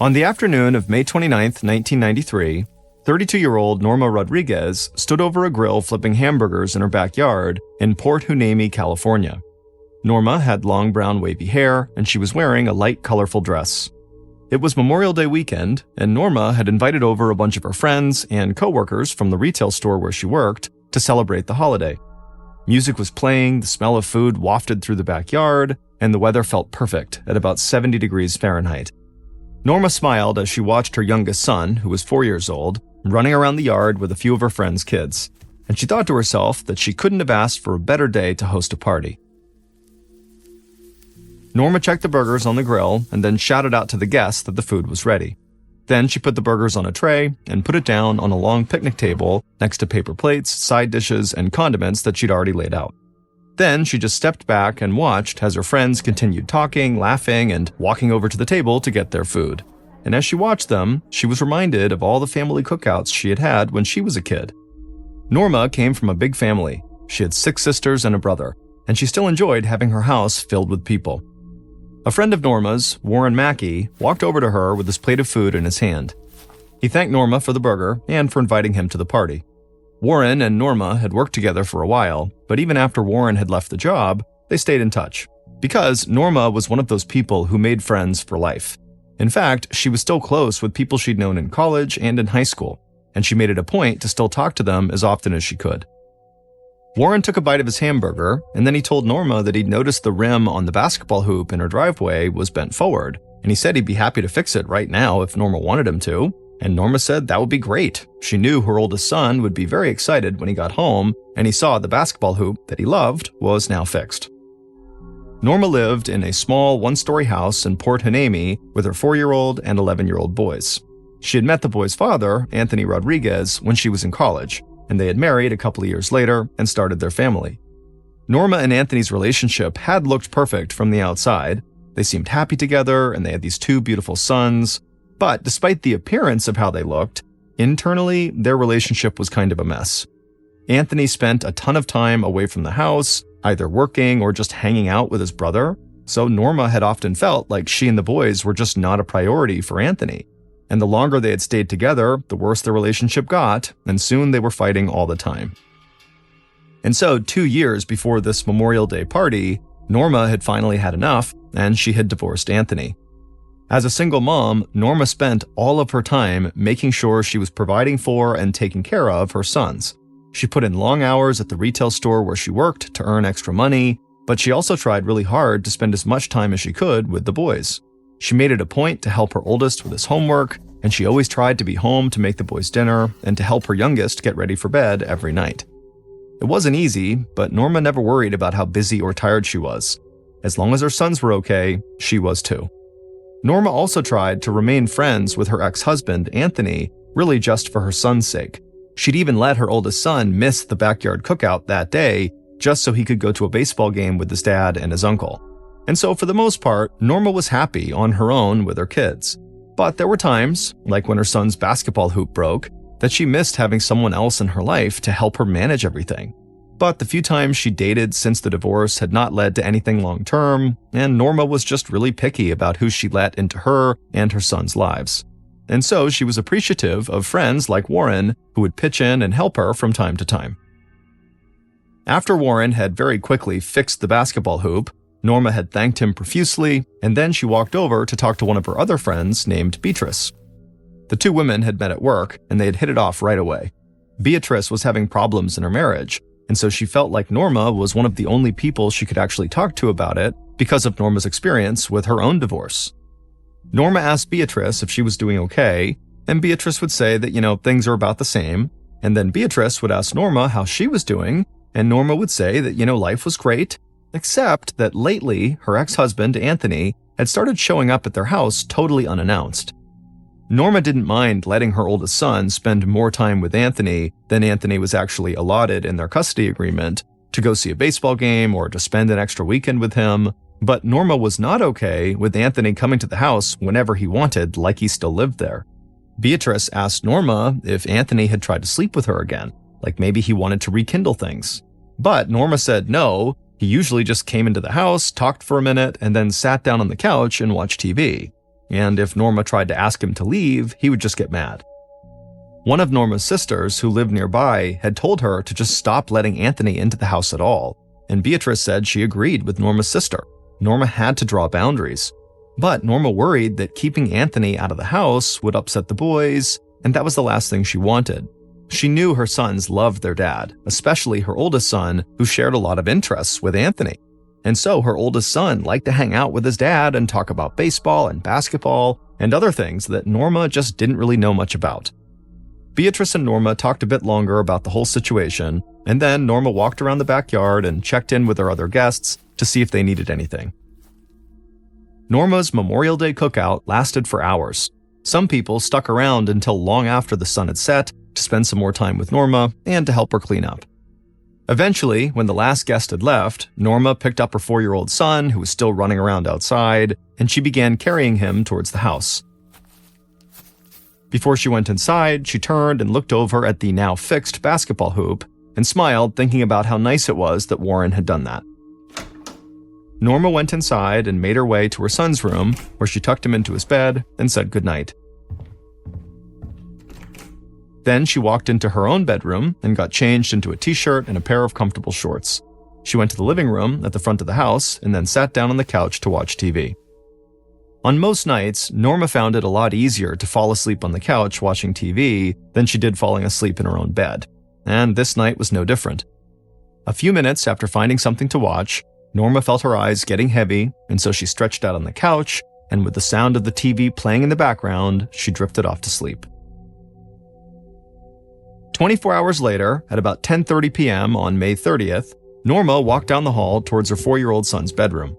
On the afternoon of May 29, 1993, 32-year-old Norma Rodriguez stood over a grill flipping hamburgers in her backyard in Port Hueneme, California. Norma had long brown wavy hair, and she was wearing a light colorful dress. It was Memorial Day weekend, and Norma had invited over a bunch of her friends and coworkers from the retail store where she worked to celebrate the holiday. Music was playing, the smell of food wafted through the backyard, and the weather felt perfect at about 70 degrees Fahrenheit. Norma smiled as she watched her youngest son, who was 4 years old, running around the yard with a few of her friends' kids, and she thought to herself that she couldn't have asked for a better day to host a party. Norma checked the burgers on the grill and then shouted out to the guests that the food was ready. Then she put the burgers on a tray and put it down on a long picnic table next to paper plates, side dishes, and condiments that she'd already laid out. Then she just stepped back and watched as her friends continued talking, laughing, and walking over to the table to get their food. And as she watched them, she was reminded of all the family cookouts she had had when she was a kid. Norma came from a big family. She had 6 sisters and a brother, and she still enjoyed having her house filled with people. A friend of Norma's, Warren Mackey, walked over to her with his plate of food in his hand. He thanked Norma for the burger and for inviting him to the party. Warren and Norma had worked together for a while, but even after Warren had left the job, they stayed in touch, because Norma was one of those people who made friends for life. In fact, she was still close with people she'd known in college and in high school, and she made it a point to still talk to them as often as she could. Warren took a bite of his hamburger, and then he told Norma that he'd noticed the rim on the basketball hoop in her driveway was bent forward, and he said he'd be happy to fix it right now if Norma wanted him to, and Norma said that would be great. She knew her oldest son would be very excited when he got home, and he saw the basketball hoop that he loved was now fixed. Norma lived in a small one-story house in Port Hueneme with her 4-year-old and 11-year-old boys. She had met the boys' father, Anthony Rodriguez, when she was in college, and they had married a couple of years later and started their family. Norma and Anthony's relationship had looked perfect from the outside. They seemed happy together, and they had these 2 beautiful sons. But despite the appearance of how they looked, internally, their relationship was kind of a mess. Anthony spent a ton of time away from the house, either working or just hanging out with his brother, so Norma had often felt like she and the boys were just not a priority for Anthony. And the longer they had stayed together, the worse their relationship got, and soon they were fighting all the time. And so 2 years before this Memorial Day party, Norma had finally had enough, and she had divorced Anthony. As a single mom, Norma spent all of her time making sure she was providing for and taking care of her sons. She put in long hours at the retail store where she worked to earn extra money, but she also tried really hard to spend as much time as she could with the boys. She made it a point to help her oldest with his homework, and she always tried to be home to make the boys dinner and to help her youngest get ready for bed every night. It wasn't easy, but Norma never worried about how busy or tired she was. As long as her sons were okay, she was too. Norma also tried to remain friends with her ex-husband, Anthony, really just for her son's sake. She'd even let her oldest son miss the backyard cookout that day just so he could go to a baseball game with his dad and his uncle. And so for the most part, Norma was happy on her own with her kids. But there were times, like when her son's basketball hoop broke, that she missed having someone else in her life to help her manage everything. But the few times she dated since the divorce had not led to anything long-term, and Norma was just really picky about who she let into her and her son's lives. And so she was appreciative of friends like Warren who would pitch in and help her from time to time. After Warren had very quickly fixed the basketball hoop, Norma had thanked him profusely, and then she walked over to talk to one of her other friends named Beatrice. The 2 women had met at work, and they had hit it off right away. Beatrice was having problems in her marriage, and so she felt like Norma was one of the only people she could actually talk to about it because of Norma's experience with her own divorce. Norma asked Beatrice if she was doing okay, and Beatrice would say that, things are about the same, and then Beatrice would ask Norma how she was doing, and Norma would say that, life was great, except that lately her ex-husband, Anthony, had started showing up at their house totally unannounced. Norma didn't mind letting her oldest son spend more time with Anthony than Anthony was actually allotted in their custody agreement to go see a baseball game or to spend an extra weekend with him, but Norma was not okay with Anthony coming to the house whenever he wanted, like he still lived there. Beatrice asked Norma if Anthony had tried to sleep with her again, like maybe he wanted to rekindle things. But Norma said no, he usually just came into the house, talked for a minute, and then sat down on the couch and watched TV. and if Norma tried to ask him to leave, he would just get mad. One of Norma's sisters, who lived nearby, had told her to just stop letting Anthony into the house at all, and Beatrice said she agreed with Norma's sister. Norma had to draw boundaries. But Norma worried that keeping Anthony out of the house would upset the boys, and that was the last thing she wanted. She knew her sons loved their dad, especially her oldest son, who shared a lot of interests with Anthony. And so her oldest son liked to hang out with his dad and talk about baseball and basketball and other things that Norma just didn't really know much about. Beatrice and Norma talked a bit longer about the whole situation, and then Norma walked around the backyard and checked in with her other guests to see if they needed anything. Norma's Memorial Day cookout lasted for hours. Some people stuck around until long after the sun had set to spend some more time with Norma and to help her clean up. Eventually, when the last guest had left, Norma picked up her 4-year-old son, who was still running around outside, and she began carrying him towards the house. Before she went inside, she turned and looked over at the now fixed basketball hoop and smiled, thinking about how nice it was that Warren had done that. Norma went inside and made her way to her son's room, where she tucked him into his bed and said goodnight. Then she walked into her own bedroom and got changed into a t-shirt and a pair of comfortable shorts. She went to the living room at the front of the house and then sat down on the couch to watch TV. On most nights, Norma found it a lot easier to fall asleep on the couch watching TV than she did falling asleep in her own bed, and this night was no different. A few minutes after finding something to watch, Norma felt her eyes getting heavy, and so she stretched out on the couch, and with the sound of the TV playing in the background, she drifted off to sleep. 24 hours later, at about 10:30 p.m. on May 30th, Norma walked down the hall towards her 4-year-old son's bedroom.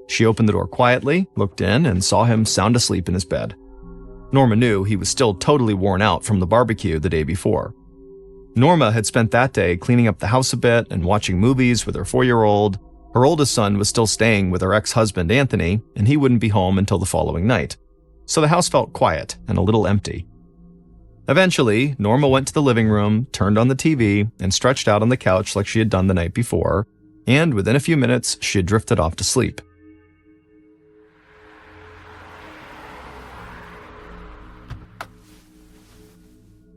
She opened the door quietly, looked in, and saw him sound asleep in his bed. Norma knew he was still totally worn out from the barbecue the day before. Norma had spent that day cleaning up the house a bit and watching movies with her 4-year-old. Her oldest son was still staying with her ex-husband Anthony, and he wouldn't be home until the following night. So the house felt quiet and a little empty. Eventually, Norma went to the living room, turned on the TV, and stretched out on the couch like she had done the night before, and within a few minutes, she had drifted off to sleep.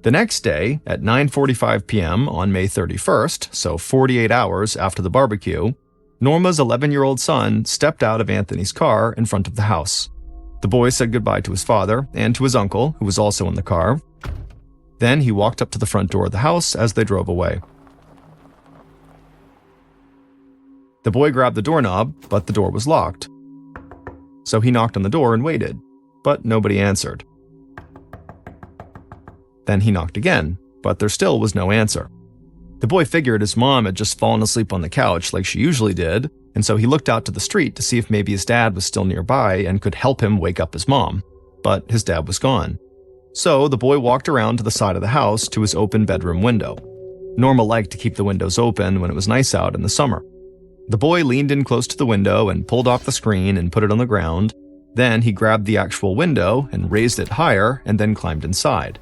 The next day, at 9:45 p.m. on May 31st, so 48 hours after the barbecue, Norma's 11-year-old son stepped out of Anthony's car in front of the house. The boy said goodbye to his father and to his uncle, who was also in the car. Then he walked up to the front door of the house as they drove away. The boy grabbed the doorknob, but the door was locked. So he knocked on the door and waited, but nobody answered. Then he knocked again, but there still was no answer. The boy figured his mom had just fallen asleep on the couch like she usually did, and so he looked out to the street to see if maybe his dad was still nearby and could help him wake up his mom. But his dad was gone. So the boy walked around to the side of the house to his open bedroom window. Norma liked to keep the windows open when it was nice out in the summer. The boy leaned in close to the window and pulled off the screen and put it on the ground. Then he grabbed the actual window and raised it higher and then climbed inside.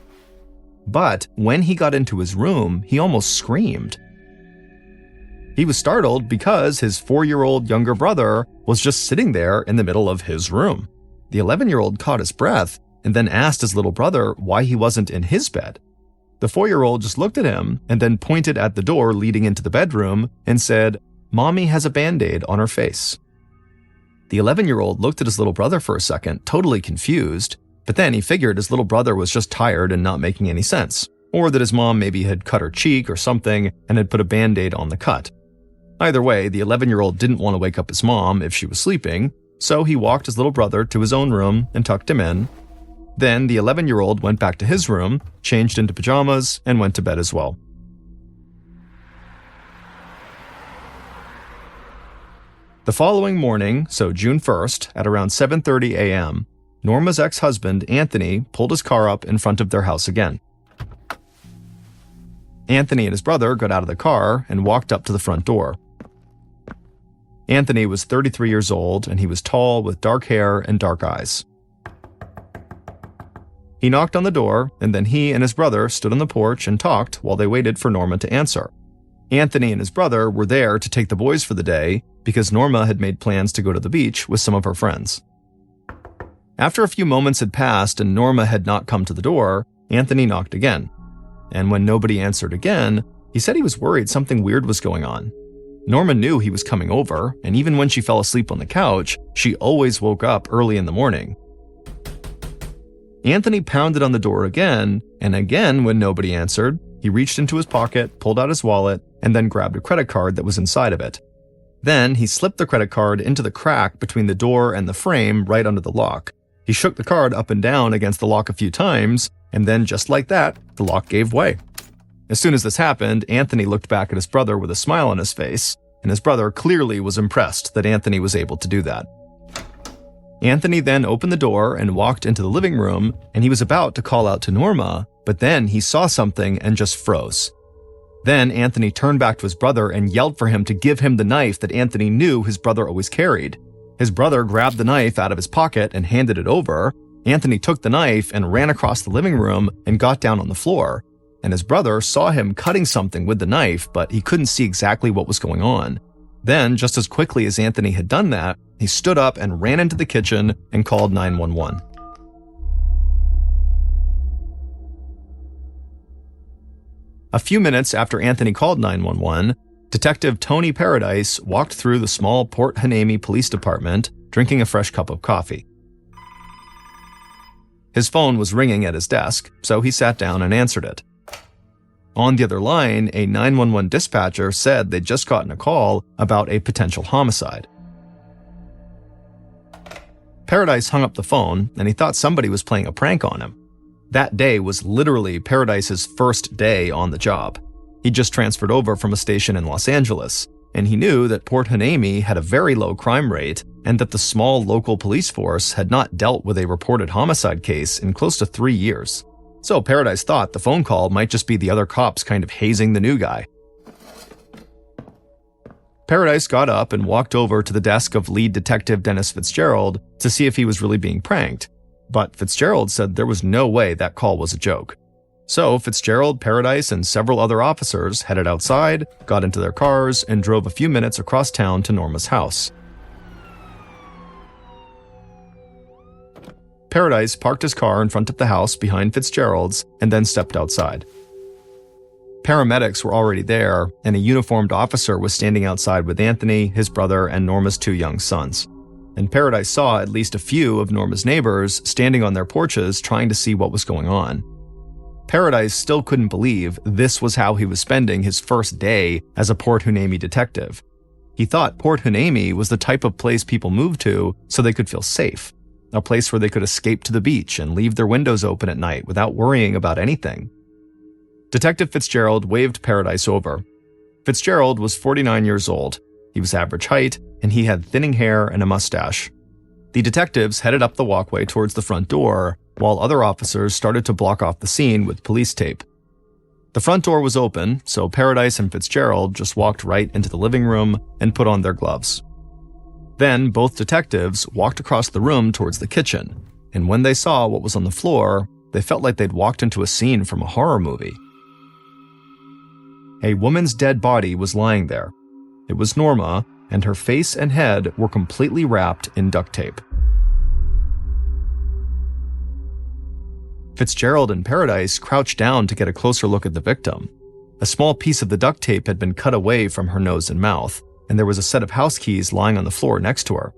But when he got into his room, he almost screamed. He was startled because his 4-year-old younger brother was just sitting there in the middle of his room. The 11-year-old caught his breath and then asked his little brother why he wasn't in his bed. The 4-year-old just looked at him and then pointed at the door leading into the bedroom and said, "Mommy has a Band-Aid on her face." The 11-year-old looked at his little brother for a second, totally confused, but then he figured his little brother was just tired and not making any sense, or that his mom maybe had cut her cheek or something and had put a Band-Aid on the cut. Either way, the 11-year-old didn't want to wake up his mom if she was sleeping, so he walked his little brother to his own room and tucked him in. Then the 11-year-old went back to his room, changed into pajamas, and went to bed as well. The following morning, so June 1st, at around 7:30 a.m., Norma's ex-husband, Anthony, pulled his car up in front of their house again. Anthony and his brother got out of the car and walked up to the front door. Anthony was 33 years old, and he was tall with dark hair and dark eyes. He knocked on the door, and then he and his brother stood on the porch and talked while they waited for Norma to answer. Anthony and his brother were there to take the boys for the day because Norma had made plans to go to the beach with some of her friends. After a few moments had passed and Norma had not come to the door, Anthony knocked again. And when nobody answered again, he said he was worried something weird was going on. Norma knew he was coming over, and even when she fell asleep on the couch, she always woke up early in the morning. Anthony pounded on the door again, and again when nobody answered, he reached into his pocket, pulled out his wallet, and then grabbed a credit card that was inside of it. Then he slipped the credit card into the crack between the door and the frame right under the lock. He shook the card up and down against the lock a few times, and then just like that, the lock gave way. As soon as this happened, Anthony looked back at his brother with a smile on his face, and his brother clearly was impressed that Anthony was able to do that. Anthony then opened the door and walked into the living room, and he was about to call out to Norma, but then he saw something and just froze. Then Anthony turned back to his brother and yelled for him to give him the knife that Anthony knew his brother always carried. His brother grabbed the knife out of his pocket and handed it over. Anthony took the knife and ran across the living room and got down on the floor. And his brother saw him cutting something with the knife, but he couldn't see exactly what was going on. Then, just as quickly as Anthony had done that, he stood up and ran into the kitchen and called 911. A few minutes after Anthony called 911, Detective Tony Paradise walked through the small Port Hueneme Police Department, drinking a fresh cup of coffee. His phone was ringing at his desk, so he sat down and answered it. On the other line, a 911 dispatcher said they'd just gotten a call about a potential homicide. Paradise hung up the phone, and he thought somebody was playing a prank on him. That day was literally Paradise's first day on the job. He'd just transferred over from a station in Los Angeles, and he knew that Port Hueneme had a very low crime rate and that the small local police force had not dealt with a reported homicide case in close to 3 years. So Paradise thought the phone call might just be the other cops kind of hazing the new guy. Paradise got up and walked over to the desk of lead detective Dennis Fitzgerald to see if he was really being pranked, but Fitzgerald said there was no way that call was a joke. So Fitzgerald, Paradise, and several other officers headed outside, got into their cars, and drove a few minutes across town to Norma's house. Paradise parked his car in front of the house behind Fitzgerald's and then stepped outside. Paramedics were already there, and a uniformed officer was standing outside with Anthony, his brother, and Norma's 2 young sons. And Paradise saw at least a few of Norma's neighbors standing on their porches trying to see what was going on. Paradise still couldn't believe this was how he was spending his first day as a Port Hueneme detective. He thought Port Hueneme was the type of place people moved to so they could feel safe, a place where they could escape to the beach and leave their windows open at night without worrying about anything. Detective Fitzgerald waved Paradise over. Fitzgerald was 49 years old. He was average height, and he had thinning hair and a mustache. The detectives headed up the walkway towards the front door, while other officers started to block off the scene with police tape. The front door was open, so Paradise and Fitzgerald just walked right into the living room and put on their gloves. Then both detectives walked across the room towards the kitchen, and when they saw what was on the floor, they felt like they'd walked into a scene from a horror movie. A woman's dead body was lying there. It was Norma, and her face and head were completely wrapped in duct tape. Fitzgerald and Paradise crouched down to get a closer look at the victim. A small piece of the duct tape had been cut away from her nose and mouth, and there was a set of house keys lying on the floor next to her.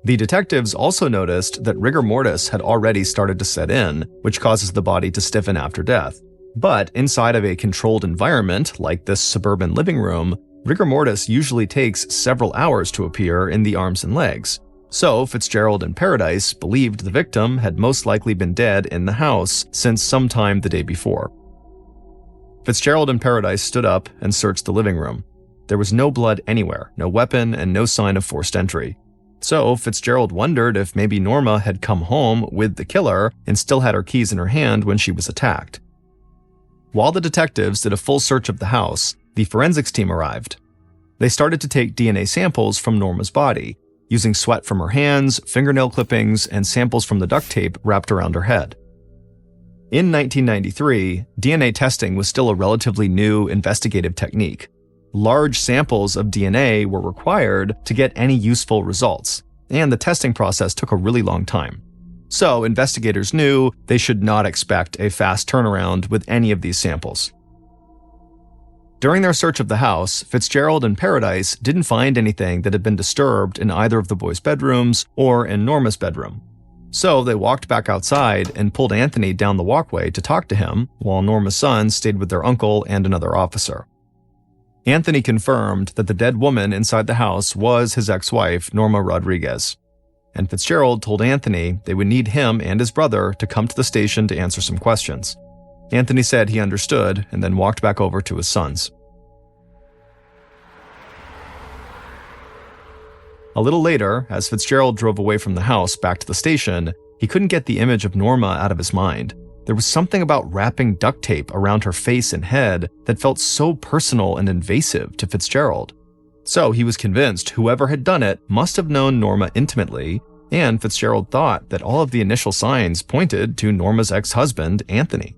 The detectives also noticed that rigor mortis had already started to set in, which causes the body to stiffen after death. But inside of a controlled environment, like this suburban living room, rigor mortis usually takes several hours to appear in the arms and legs. So Fitzgerald and Paradise believed the victim had most likely been dead in the house since sometime the day before. Fitzgerald and Paradise stood up and searched the living room. There was no blood anywhere, no weapon, and no sign of forced entry. So Fitzgerald wondered if maybe Norma had come home with the killer and still had her keys in her hand when she was attacked. While the detectives did a full search of the house, the forensics team arrived. They started to take DNA samples from Norma's body, using sweat from her hands, fingernail clippings, and samples from the duct tape wrapped around her head. In 1993, DNA testing was still a relatively new investigative technique. Large samples of DNA were required to get any useful results, and the testing process took a really long time. So investigators knew they should not expect a fast turnaround with any of these samples. During their search of the house, Fitzgerald and Paradise didn't find anything that had been disturbed in either of the boys' bedrooms or in Norma's bedroom. So they walked back outside and pulled Anthony down the walkway to talk to him, while Norma's sons stayed with their uncle and another officer. Anthony confirmed that the dead woman inside the house was his ex-wife, Norma Rodriguez. And Fitzgerald told Anthony they would need him and his brother to come to the station to answer some questions. Anthony said he understood and then walked back over to his sons. A little later, as Fitzgerald drove away from the house back to the station, he couldn't get the image of Norma out of his mind. There was something about wrapping duct tape around her face and head that felt so personal and invasive to Fitzgerald. So he was convinced whoever had done it must have known Norma intimately, and Fitzgerald thought that all of the initial signs pointed to Norma's ex-husband, Anthony.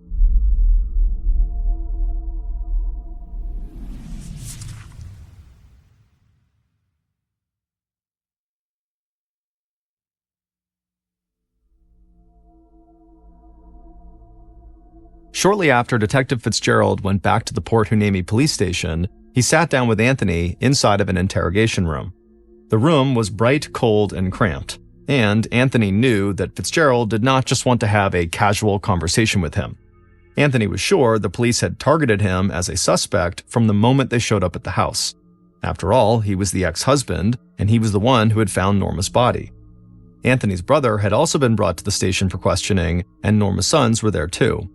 Shortly after Detective Fitzgerald went back to the Port Hueneme police station, he sat down with Anthony inside of an interrogation room. The room was bright, cold, and cramped, and Anthony knew that Fitzgerald did not just want to have a casual conversation with him. Anthony was sure the police had targeted him as a suspect from the moment they showed up at the house. After all, he was the ex-husband, and he was the one who had found Norma's body. Anthony's brother had also been brought to the station for questioning, and Norma's sons were there too.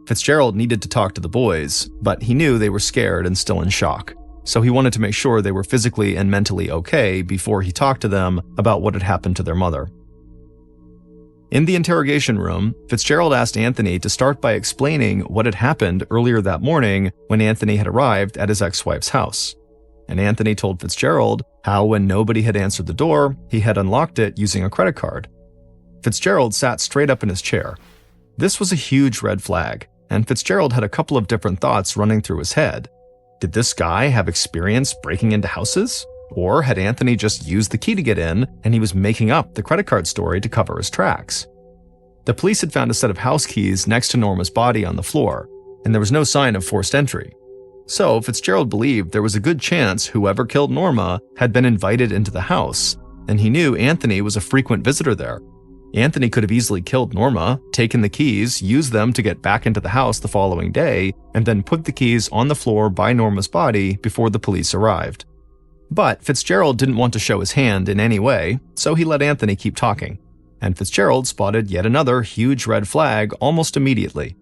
Fitzgerald needed to talk to the boys, but he knew they were scared and still in shock, so he wanted to make sure they were physically and mentally okay before he talked to them about what had happened to their mother. In the interrogation room, Fitzgerald asked Anthony to start by explaining what had happened earlier that morning when Anthony had arrived at his ex-wife's house. And Anthony told Fitzgerald how when nobody had answered the door, he had unlocked it using a credit card. Fitzgerald sat straight up in his chair. This was a huge red flag, and Fitzgerald had a couple of different thoughts running through his head. Did this guy have experience breaking into houses? Or had Anthony just used the key to get in, and he was making up the credit card story to cover his tracks? The police had found a set of house keys next to Norma's body on the floor, and there was no sign of forced entry. So Fitzgerald believed there was a good chance whoever killed Norma had been invited into the house, and he knew Anthony was a frequent visitor there. Anthony could have easily killed Norma, taken the keys, used them to get back into the house the following day, and then put the keys on the floor by Norma's body before the police arrived. But Fitzgerald didn't want to show his hand in any way, so he let Anthony keep talking. And Fitzgerald spotted yet another huge red flag almost immediately.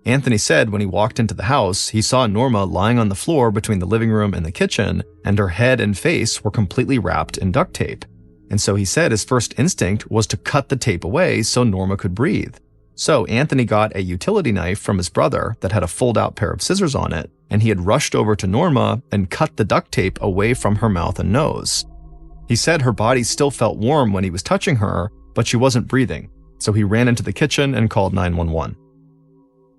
Anthony said when he walked into the house, he saw Norma lying on the floor between the living room and the kitchen, and her head and face were completely wrapped in duct tape. And so he said his first instinct was to cut the tape away so Norma could breathe. So Anthony got a utility knife from his brother that had a fold-out pair of scissors on it, and he had rushed over to Norma and cut the duct tape away from her mouth and nose. He said her body still felt warm when he was touching her, but she wasn't breathing, so he ran into the kitchen and called 911.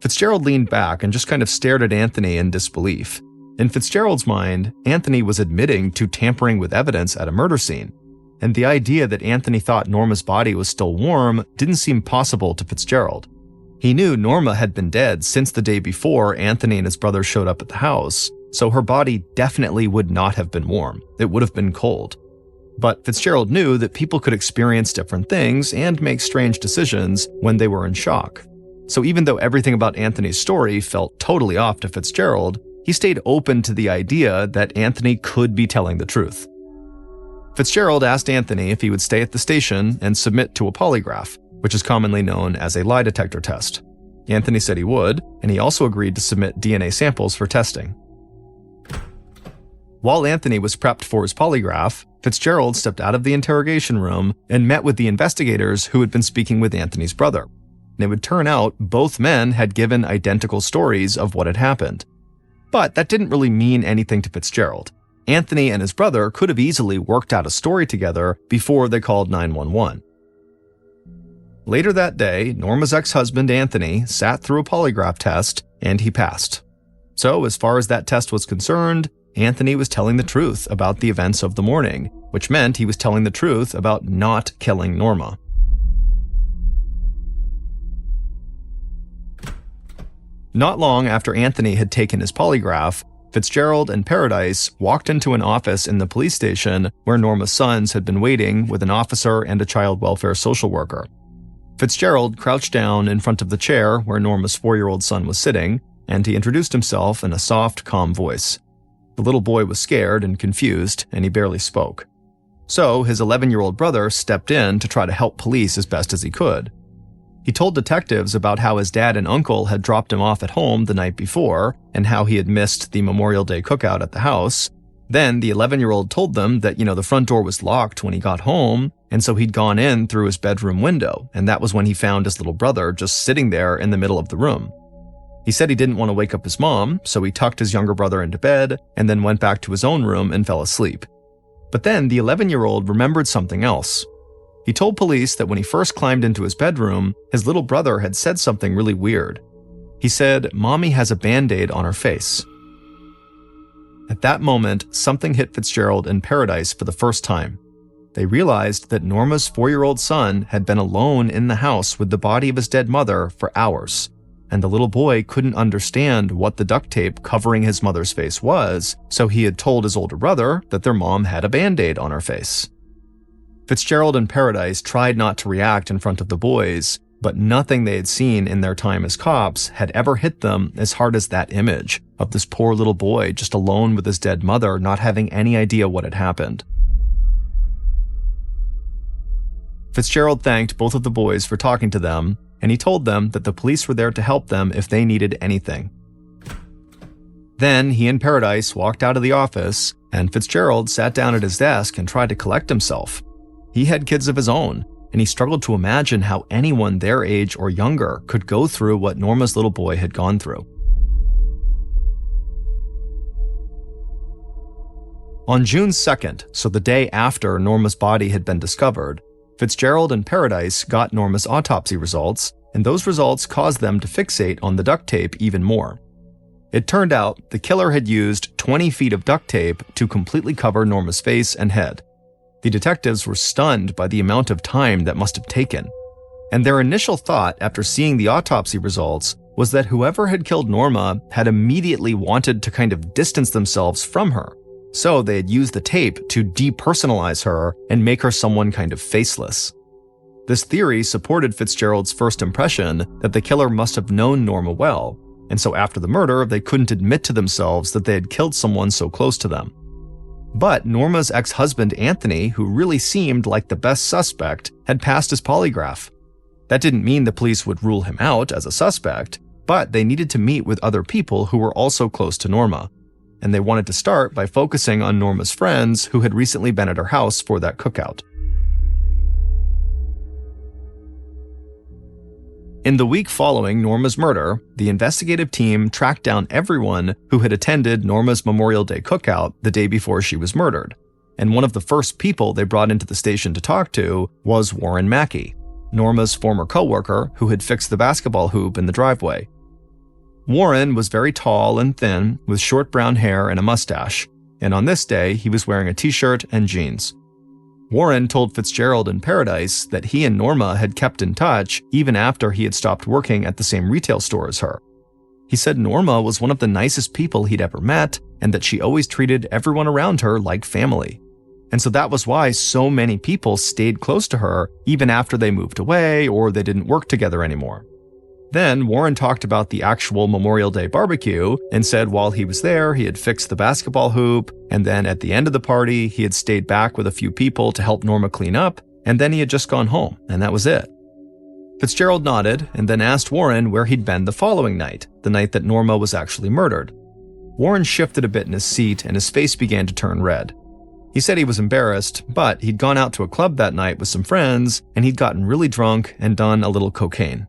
Fitzgerald leaned back and just kind of stared at Anthony in disbelief. In Fitzgerald's mind, Anthony was admitting to tampering with evidence at a murder scene, and the idea that Anthony thought Norma's body was still warm didn't seem possible to Fitzgerald. He knew Norma had been dead since the day before Anthony and his brother showed up at the house, so her body definitely would not have been warm. It would have been cold. But Fitzgerald knew that people could experience different things and make strange decisions when they were in shock. So even though everything about Anthony's story felt totally off to Fitzgerald, he stayed open to the idea that Anthony could be telling the truth. Fitzgerald asked Anthony if he would stay at the station and submit to a polygraph, which is commonly known as a lie detector test. Anthony said he would, and he also agreed to submit DNA samples for testing. While Anthony was prepped for his polygraph, Fitzgerald stepped out of the interrogation room and met with the investigators who had been speaking with Anthony's brother. And it would turn out both men had given identical stories of what had happened. But that didn't really mean anything to Fitzgerald. Anthony and his brother could have easily worked out a story together before they called 911. Later that day, Norma's ex-husband Anthony sat through a polygraph test, and he passed. So as far as that test was concerned, Anthony was telling the truth about the events of the morning, which meant he was telling the truth about not killing Norma. Not long after Anthony had taken his polygraph, Fitzgerald and Paradise walked into an office in the police station where Norma's sons had been waiting with an officer and a child welfare social worker. Fitzgerald crouched down in front of the chair where Norma's 4-year-old son was sitting, and he introduced himself in a soft, calm voice. The little boy was scared and confused, and he barely spoke. So his 11-year-old brother stepped in to try to help police as best as he could. He told detectives about how his dad and uncle had dropped him off at home the night before and how he had missed the Memorial Day cookout at the house. Then the 11-year-old told them that, the front door was locked when he got home, and so he'd gone in through his bedroom window, and that was when he found his little brother just sitting there in the middle of the room. He said he didn't want to wake up his mom, so he tucked his younger brother into bed and then went back to his own room and fell asleep. But then the 11-year-old remembered something else. He told police that when he first climbed into his bedroom, his little brother had said something really weird. He said, "Mommy has a Band-Aid on her face." At that moment, something hit Fitzgerald and Paradise for the first time. They realized that Norma's 4-year-old son had been alone in the house with the body of his dead mother for hours, and the little boy couldn't understand what the duct tape covering his mother's face was, so he had told his older brother that their mom had a Band-Aid on her face. Fitzgerald and Paradise tried not to react in front of the boys, but nothing they had seen in their time as cops had ever hit them as hard as that image of this poor little boy just alone with his dead mother, not having any idea what had happened. Fitzgerald thanked both of the boys for talking to them, and he told them that the police were there to help them if they needed anything. Then he and Paradise walked out of the office, and Fitzgerald sat down at his desk and tried to collect himself. He had kids of his own, and he struggled to imagine how anyone their age or younger could go through what Norma's little boy had gone through. On June 2nd, so the day after Norma's body had been discovered, Fitzgerald and Paradise got Norma's autopsy results, and those results caused them to fixate on the duct tape even more. It turned out the killer had used 20 feet of duct tape to completely cover Norma's face and head. The detectives were stunned by the amount of time that must have taken, and their initial thought after seeing the autopsy results was that whoever had killed Norma had immediately wanted to kind of distance themselves from her, so they had used the tape to depersonalize her and make her someone kind of faceless. This theory supported Fitzgerald's first impression that the killer must have known Norma well, and so after the murder they couldn't admit to themselves that they had killed someone so close to them. But Norma's ex-husband Anthony, who really seemed like the best suspect, had passed his polygraph. That didn't mean the police would rule him out as a suspect, but they needed to meet with other people who were also close to Norma, and they wanted to start by focusing on Norma's friends who had recently been at her house for that cookout. In the week following Norma's murder, the investigative team tracked down everyone who had attended Norma's Memorial Day cookout the day before she was murdered, and one of the first people they brought into the station to talk to was Warren Mackey, Norma's former coworker who had fixed the basketball hoop in the driveway. Warren was very tall and thin, with short brown hair and a mustache, and on this day he was wearing a t-shirt and jeans. Warren told Fitzgerald and Paradise that he and Norma had kept in touch even after he had stopped working at the same retail store as her. He said Norma was one of the nicest people he'd ever met, and that she always treated everyone around her like family. And so that was why so many people stayed close to her even after they moved away or they didn't work together anymore. Then Warren talked about the actual Memorial Day barbecue and said while he was there, he had fixed the basketball hoop, and then at the end of the party, he had stayed back with a few people to help Norma clean up, and then he had just gone home, and that was it. Fitzgerald nodded and then asked Warren where he'd been the following night, the night that Norma was actually murdered. Warren shifted a bit in his seat and his face began to turn red. He said he was embarrassed, but he'd gone out to a club that night with some friends, and he'd gotten really drunk and done a little cocaine.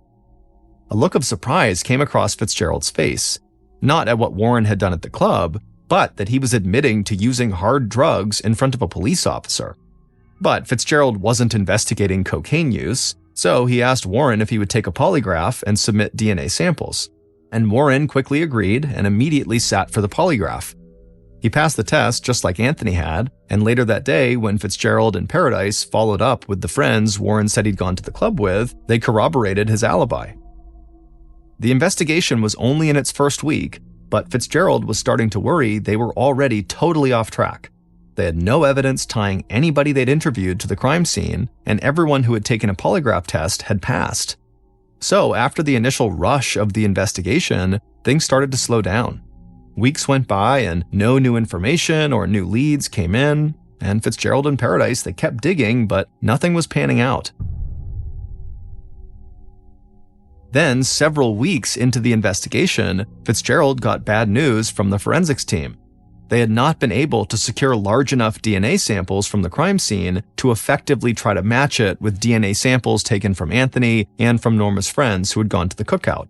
A look of surprise came across Fitzgerald's face, not at what Warren had done at the club, but that he was admitting to using hard drugs in front of a police officer. But Fitzgerald wasn't investigating cocaine use, so he asked Warren if he would take a polygraph and submit DNA samples. And Warren quickly agreed and immediately sat for the polygraph. He passed the test just like Anthony had, and later that day, when Fitzgerald and Paradise followed up with the friends Warren said he'd gone to the club with, they corroborated his alibi. The investigation was only in its first week, but Fitzgerald was starting to worry they were already totally off track. They had no evidence tying anybody they'd interviewed to the crime scene, and everyone who had taken a polygraph test had passed. So after the initial rush of the investigation, things started to slow down. Weeks went by and no new information or new leads came in, and Fitzgerald and Paradise, they kept digging, but nothing was panning out. Then, several weeks into the investigation, Fitzgerald got bad news from the forensics team. They had not been able to secure large enough DNA samples from the crime scene to effectively try to match it with DNA samples taken from Anthony and from Norma's friends who had gone to the cookout.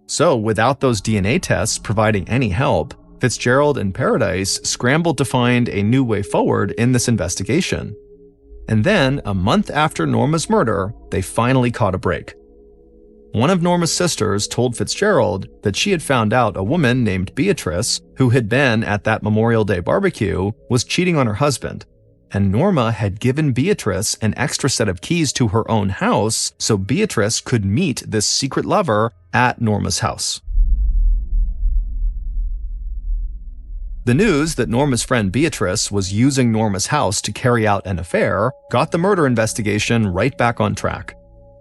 So, without those DNA tests providing any help, Fitzgerald and Paradise scrambled to find a new way forward in this investigation. And then, a month after Norma's murder, they finally caught a break. One of Norma's sisters told Fitzgerald that she had found out a woman named Beatrice, who had been at that Memorial Day barbecue, was cheating on her husband. And Norma had given Beatrice an extra set of keys to her own house so Beatrice could meet this secret lover at Norma's house. The news that Norma's friend Beatrice was using Norma's house to carry out an affair got the murder investigation right back on track.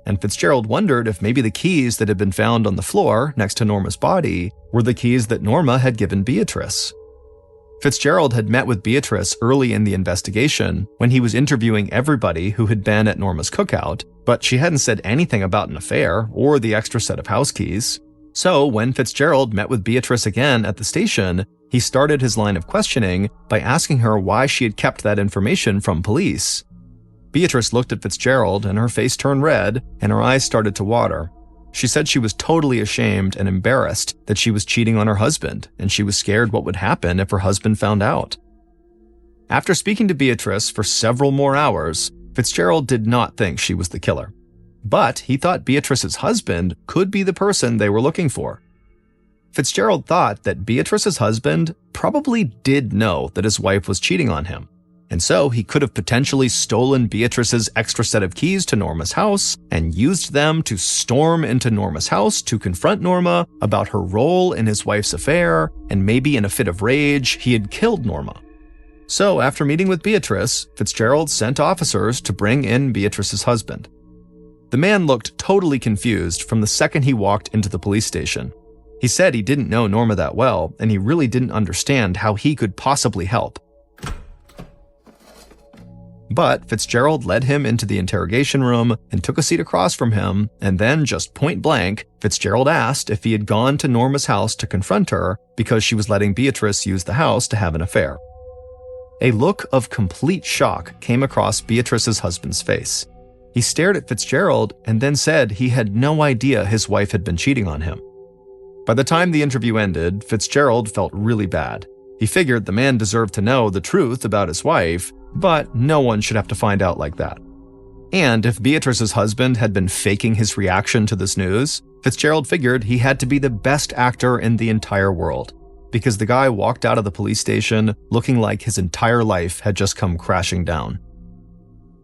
And Fitzgerald wondered if maybe the keys that had been found on the floor next to Norma's body were the keys that Norma had given Beatrice. Fitzgerald had met with Beatrice early in the investigation when he was interviewing everybody who had been at Norma's cookout, but she hadn't said anything about an affair or the extra set of house keys. So when Fitzgerald met with Beatrice again at the station, he started his line of questioning by asking her why she had kept that information from police. Beatrice looked at Fitzgerald and her face turned red and her eyes started to water. She said she was totally ashamed and embarrassed that she was cheating on her husband, and she was scared what would happen if her husband found out. After speaking to Beatrice for several more hours, Fitzgerald did not think she was the killer. But he thought Beatrice's husband could be the person they were looking for. Fitzgerald thought that Beatrice's husband probably did know that his wife was cheating on him. And so he could have potentially stolen Beatrice's extra set of keys to Norma's house and used them to storm into Norma's house to confront Norma about her role in his wife's affair, and maybe in a fit of rage, he had killed Norma. So after meeting with Beatrice, Fitzgerald sent officers to bring in Beatrice's husband. The man looked totally confused from the second he walked into the police station. He said he didn't know Norma that well, and he really didn't understand how he could possibly help. But Fitzgerald led him into the interrogation room and took a seat across from him, and then just point blank, Fitzgerald asked if he had gone to Norma's house to confront her because she was letting Beatrice use the house to have an affair. A look of complete shock came across Beatrice's husband's face. He stared at Fitzgerald and then said he had no idea his wife had been cheating on him. By the time the interview ended, Fitzgerald felt really bad. He figured the man deserved to know the truth about his wife, but no one should have to find out like that. And if Beatrice's husband had been faking his reaction to this news, Fitzgerald figured he had to be the best actor in the entire world, because the guy walked out of the police station looking like his entire life had just come crashing down.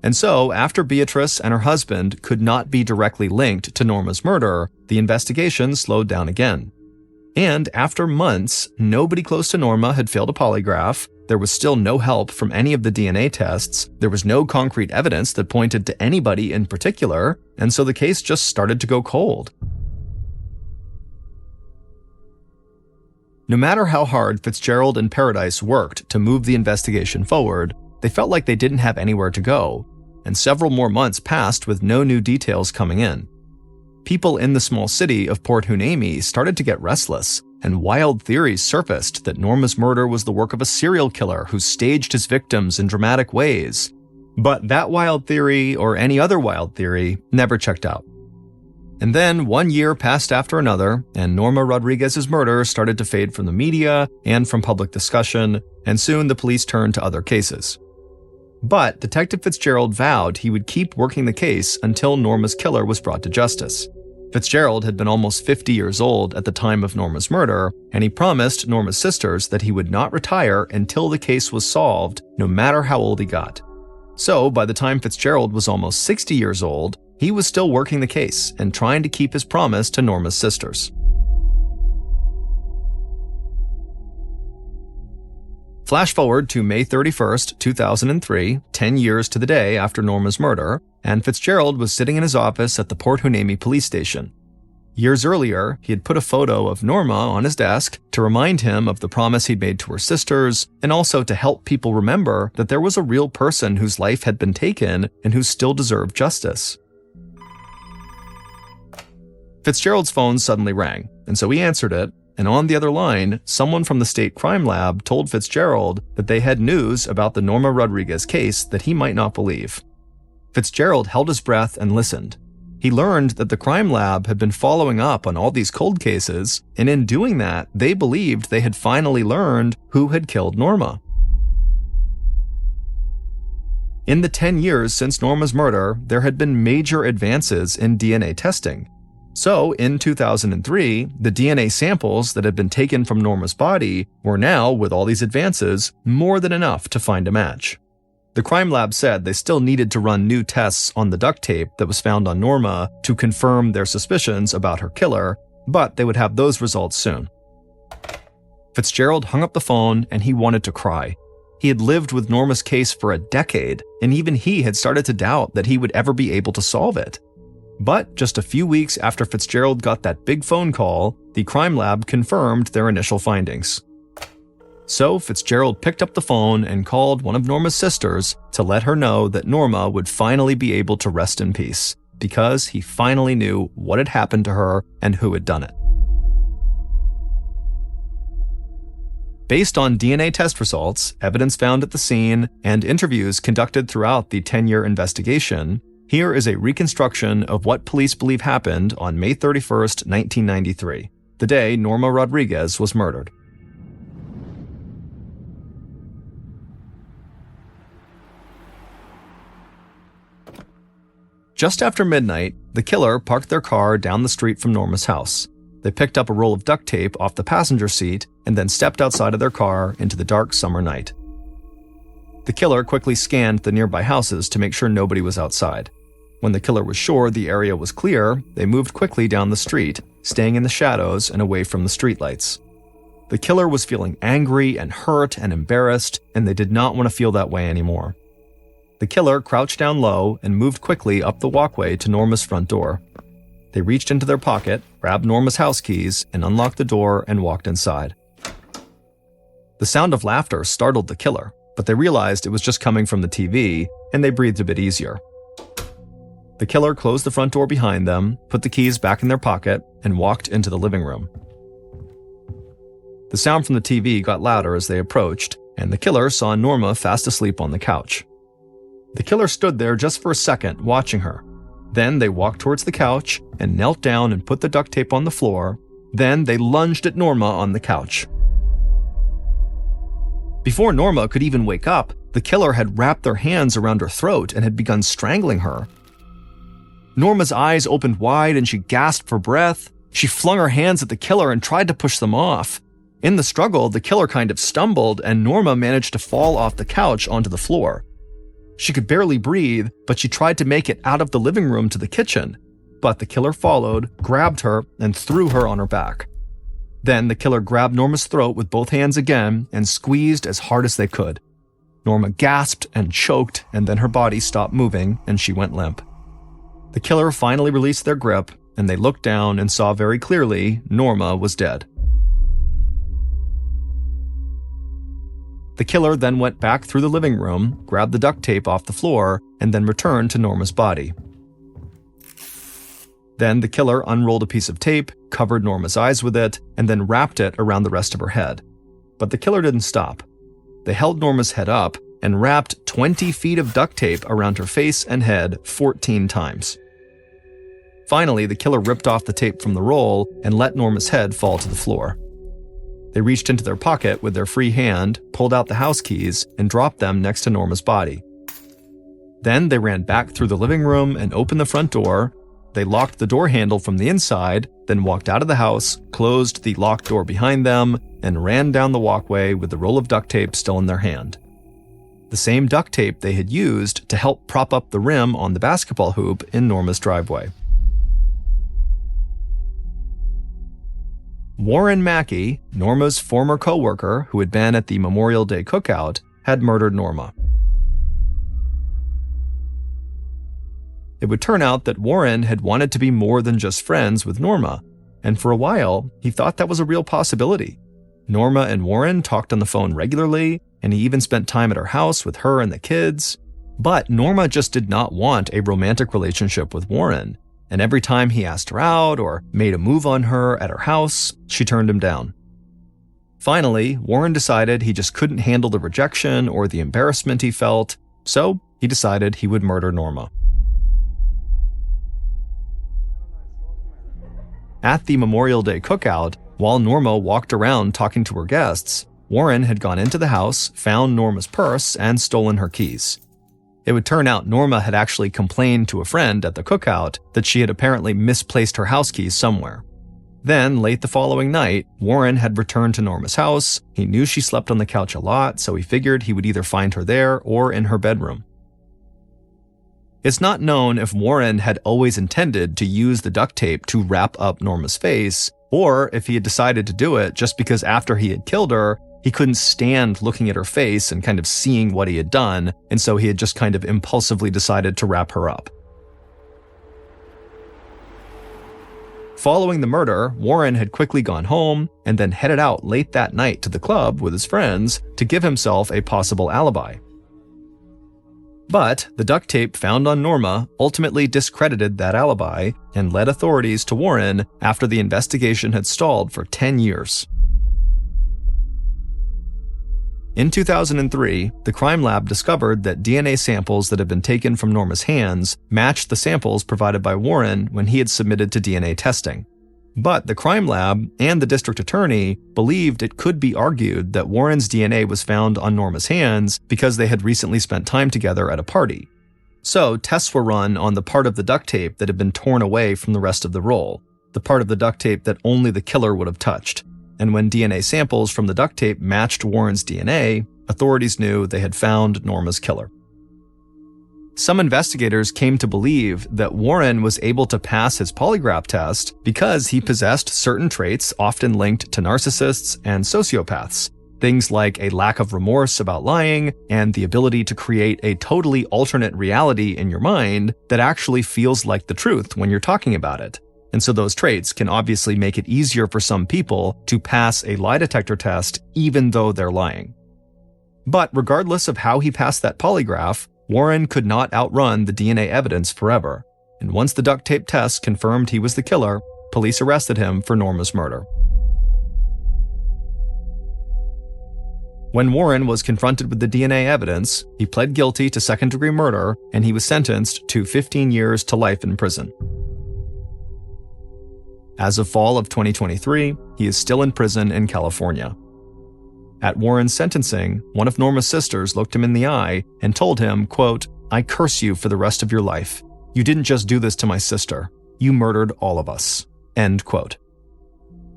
And so, after Beatrice and her husband could not be directly linked to Norma's murder, the investigation slowed down again. And after months, nobody close to Norma had failed a polygraph, there was still no help from any of the DNA tests, there was no concrete evidence that pointed to anybody in particular, and so the case just started to go cold. No matter how hard Fitzgerald and Paradise worked to move the investigation forward, they felt like they didn't have anywhere to go, and several more months passed with no new details coming in. People in the small city of Port Hueneme started to get restless, and wild theories surfaced that Norma's murder was the work of a serial killer who staged his victims in dramatic ways. But that wild theory, or any other wild theory, never checked out. And then 1 year passed after another, and Norma Rodriguez's murder started to fade from the media and from public discussion, and soon the police turned to other cases. But Detective Fitzgerald vowed he would keep working the case until Norma's killer was brought to justice. Fitzgerald had been almost 50 years old at the time of Norma's murder, and he promised Norma's sisters that he would not retire until the case was solved, no matter how old he got. So, by the time Fitzgerald was almost 60 years old, he was still working the case and trying to keep his promise to Norma's sisters. Flash forward to May 31st, 2003, 10 years to the day after Norma's murder, and Fitzgerald was sitting in his office at the Port Hueneme police station. Years earlier, he had put a photo of Norma on his desk to remind him of the promise he'd made to her sisters, and also to help people remember that there was a real person whose life had been taken and who still deserved justice. Fitzgerald's phone suddenly rang, and so he answered it, and on the other line, someone from the state crime lab told Fitzgerald that they had news about the Norma Rodriguez case that he might not believe. Fitzgerald held his breath and listened. He learned that the crime lab had been following up on all these cold cases, and in doing that, they believed they had finally learned who had killed Norma. In the 10 years since Norma's murder, there had been major advances in DNA testing. So, in 2003, the DNA samples that had been taken from Norma's body were now, with all these advances, more than enough to find a match. The crime lab said they still needed to run new tests on the duct tape that was found on Norma to confirm their suspicions about her killer, but they would have those results soon. Fitzgerald hung up the phone and he wanted to cry. He had lived with Norma's case for a decade, and even he had started to doubt that he would ever be able to solve it. But just a few weeks after Fitzgerald got that big phone call, the crime lab confirmed their initial findings. So Fitzgerald picked up the phone and called one of Norma's sisters to let her know that Norma would finally be able to rest in peace, because he finally knew what had happened to her and who had done it. Based on DNA test results, evidence found at the scene, and interviews conducted throughout the 10-year investigation, here is a reconstruction of what police believe happened on May 31st, 1993, the day Norma Rodriguez was murdered. Just after midnight, the killer parked their car down the street from Norma's house. They picked up a roll of duct tape off the passenger seat and then stepped outside of their car into the dark summer night. The killer quickly scanned the nearby houses to make sure nobody was outside. When the killer was sure the area was clear, they moved quickly down the street, staying in the shadows and away from the streetlights. The killer was feeling angry and hurt and embarrassed, and they did not want to feel that way anymore. The killer crouched down low and moved quickly up the walkway to Norma's front door. They reached into their pocket, grabbed Norma's house keys, and unlocked the door and walked inside. The sound of laughter startled the killer, but they realized it was just coming from the TV, and they breathed a bit easier. The killer closed the front door behind them, put the keys back in their pocket, and walked into the living room. The sound from the TV got louder as they approached, and the killer saw Norma fast asleep on the couch. The killer stood there just for a second, watching her. Then they walked towards the couch and knelt down and put the duct tape on the floor. Then they lunged at Norma on the couch. Before Norma could even wake up, the killer had wrapped their hands around her throat and had begun strangling her. Norma's eyes opened wide and she gasped for breath. She flung her hands at the killer and tried to push them off. In the struggle, the killer kind of stumbled and Norma managed to fall off the couch onto the floor. She could barely breathe, but she tried to make it out of the living room to the kitchen. But the killer followed, grabbed her, and threw her on her back. Then the killer grabbed Norma's throat with both hands again and squeezed as hard as they could. Norma gasped and choked, and then her body stopped moving and she went limp. The killer finally released their grip, and they looked down and saw very clearly Norma was dead. The killer then went back through the living room, grabbed the duct tape off the floor, and then returned to Norma's body. Then the killer unrolled a piece of tape, covered Norma's eyes with it, and then wrapped it around the rest of her head. But the killer didn't stop. They held Norma's head up and wrapped 20 feet of duct tape around her face and head 14 times. Finally, the killer ripped off the tape from the roll and let Norma's head fall to the floor. They reached into their pocket with their free hand, pulled out the house keys, and dropped them next to Norma's body. Then they ran back through the living room and opened the front door. They locked the door handle from the inside, then walked out of the house, closed the locked door behind them, and ran down the walkway with the roll of duct tape still in their hand. The same duct tape they had used to help prop up the rim on the basketball hoop in Norma's driveway. Warren Mackey, Norma's former co-worker who had been at the Memorial Day cookout, had murdered Norma. It would turn out that Warren had wanted to be more than just friends with Norma, and for a while, he thought that was a real possibility. Norma and Warren talked on the phone regularly, and he even spent time at her house with her and the kids. But Norma just did not want a romantic relationship with Warren, and every time he asked her out or made a move on her at her house, she turned him down. Finally, Warren decided he just couldn't handle the rejection or the embarrassment he felt, so he decided he would murder Norma. At the Memorial Day cookout, while Norma walked around talking to her guests, Warren had gone into the house, found Norma's purse, and stolen her keys. It would turn out Norma had actually complained to a friend at the cookout that she had apparently misplaced her house keys somewhere. Then, late the following night, Warren had returned to Norma's house. He knew she slept on the couch a lot, so he figured he would either find her there or in her bedroom. It's not known if Warren had always intended to use the duct tape to wrap up Norma's face, or if he had decided to do it just because after he had killed her, he couldn't stand looking at her face and kind of seeing what he had done, and so he had just kind of impulsively decided to wrap her up. Following the murder, Warren had quickly gone home and then headed out late that night to the club with his friends to give himself a possible alibi. But the duct tape found on Norma ultimately discredited that alibi and led authorities to Warren after the investigation had stalled for 10 years. In 2003, the crime lab discovered that DNA samples that had been taken from Norma's hands matched the samples provided by Warren when he had submitted to DNA testing. But the crime lab and the district attorney believed it could be argued that Warren's DNA was found on Norma's hands because they had recently spent time together at a party. So tests were run on the part of the duct tape that had been torn away from the rest of the roll, the part of the duct tape that only the killer would have touched. And when DNA samples from the duct tape matched Warren's DNA, authorities knew they had found Norma's killer. Some investigators came to believe that Warren was able to pass his polygraph test because he possessed certain traits often linked to narcissists and sociopaths, things like a lack of remorse about lying and the ability to create a totally alternate reality in your mind that actually feels like the truth when you're talking about it. And so those traits can obviously make it easier for some people to pass a lie detector test even though they're lying. But regardless of how he passed that polygraph, Warren could not outrun the DNA evidence forever. And once the duct tape test confirmed he was the killer, police arrested him for Norma's murder. When Warren was confronted with the DNA evidence, he pled guilty to second-degree murder and he was sentenced to 15 years to life in prison. As of fall of 2023, he is still in prison in California. At Warren's sentencing, one of Norma's sisters looked him in the eye and told him, quote, "I curse you for the rest of your life. You didn't just do this to my sister. You murdered all of us." End quote.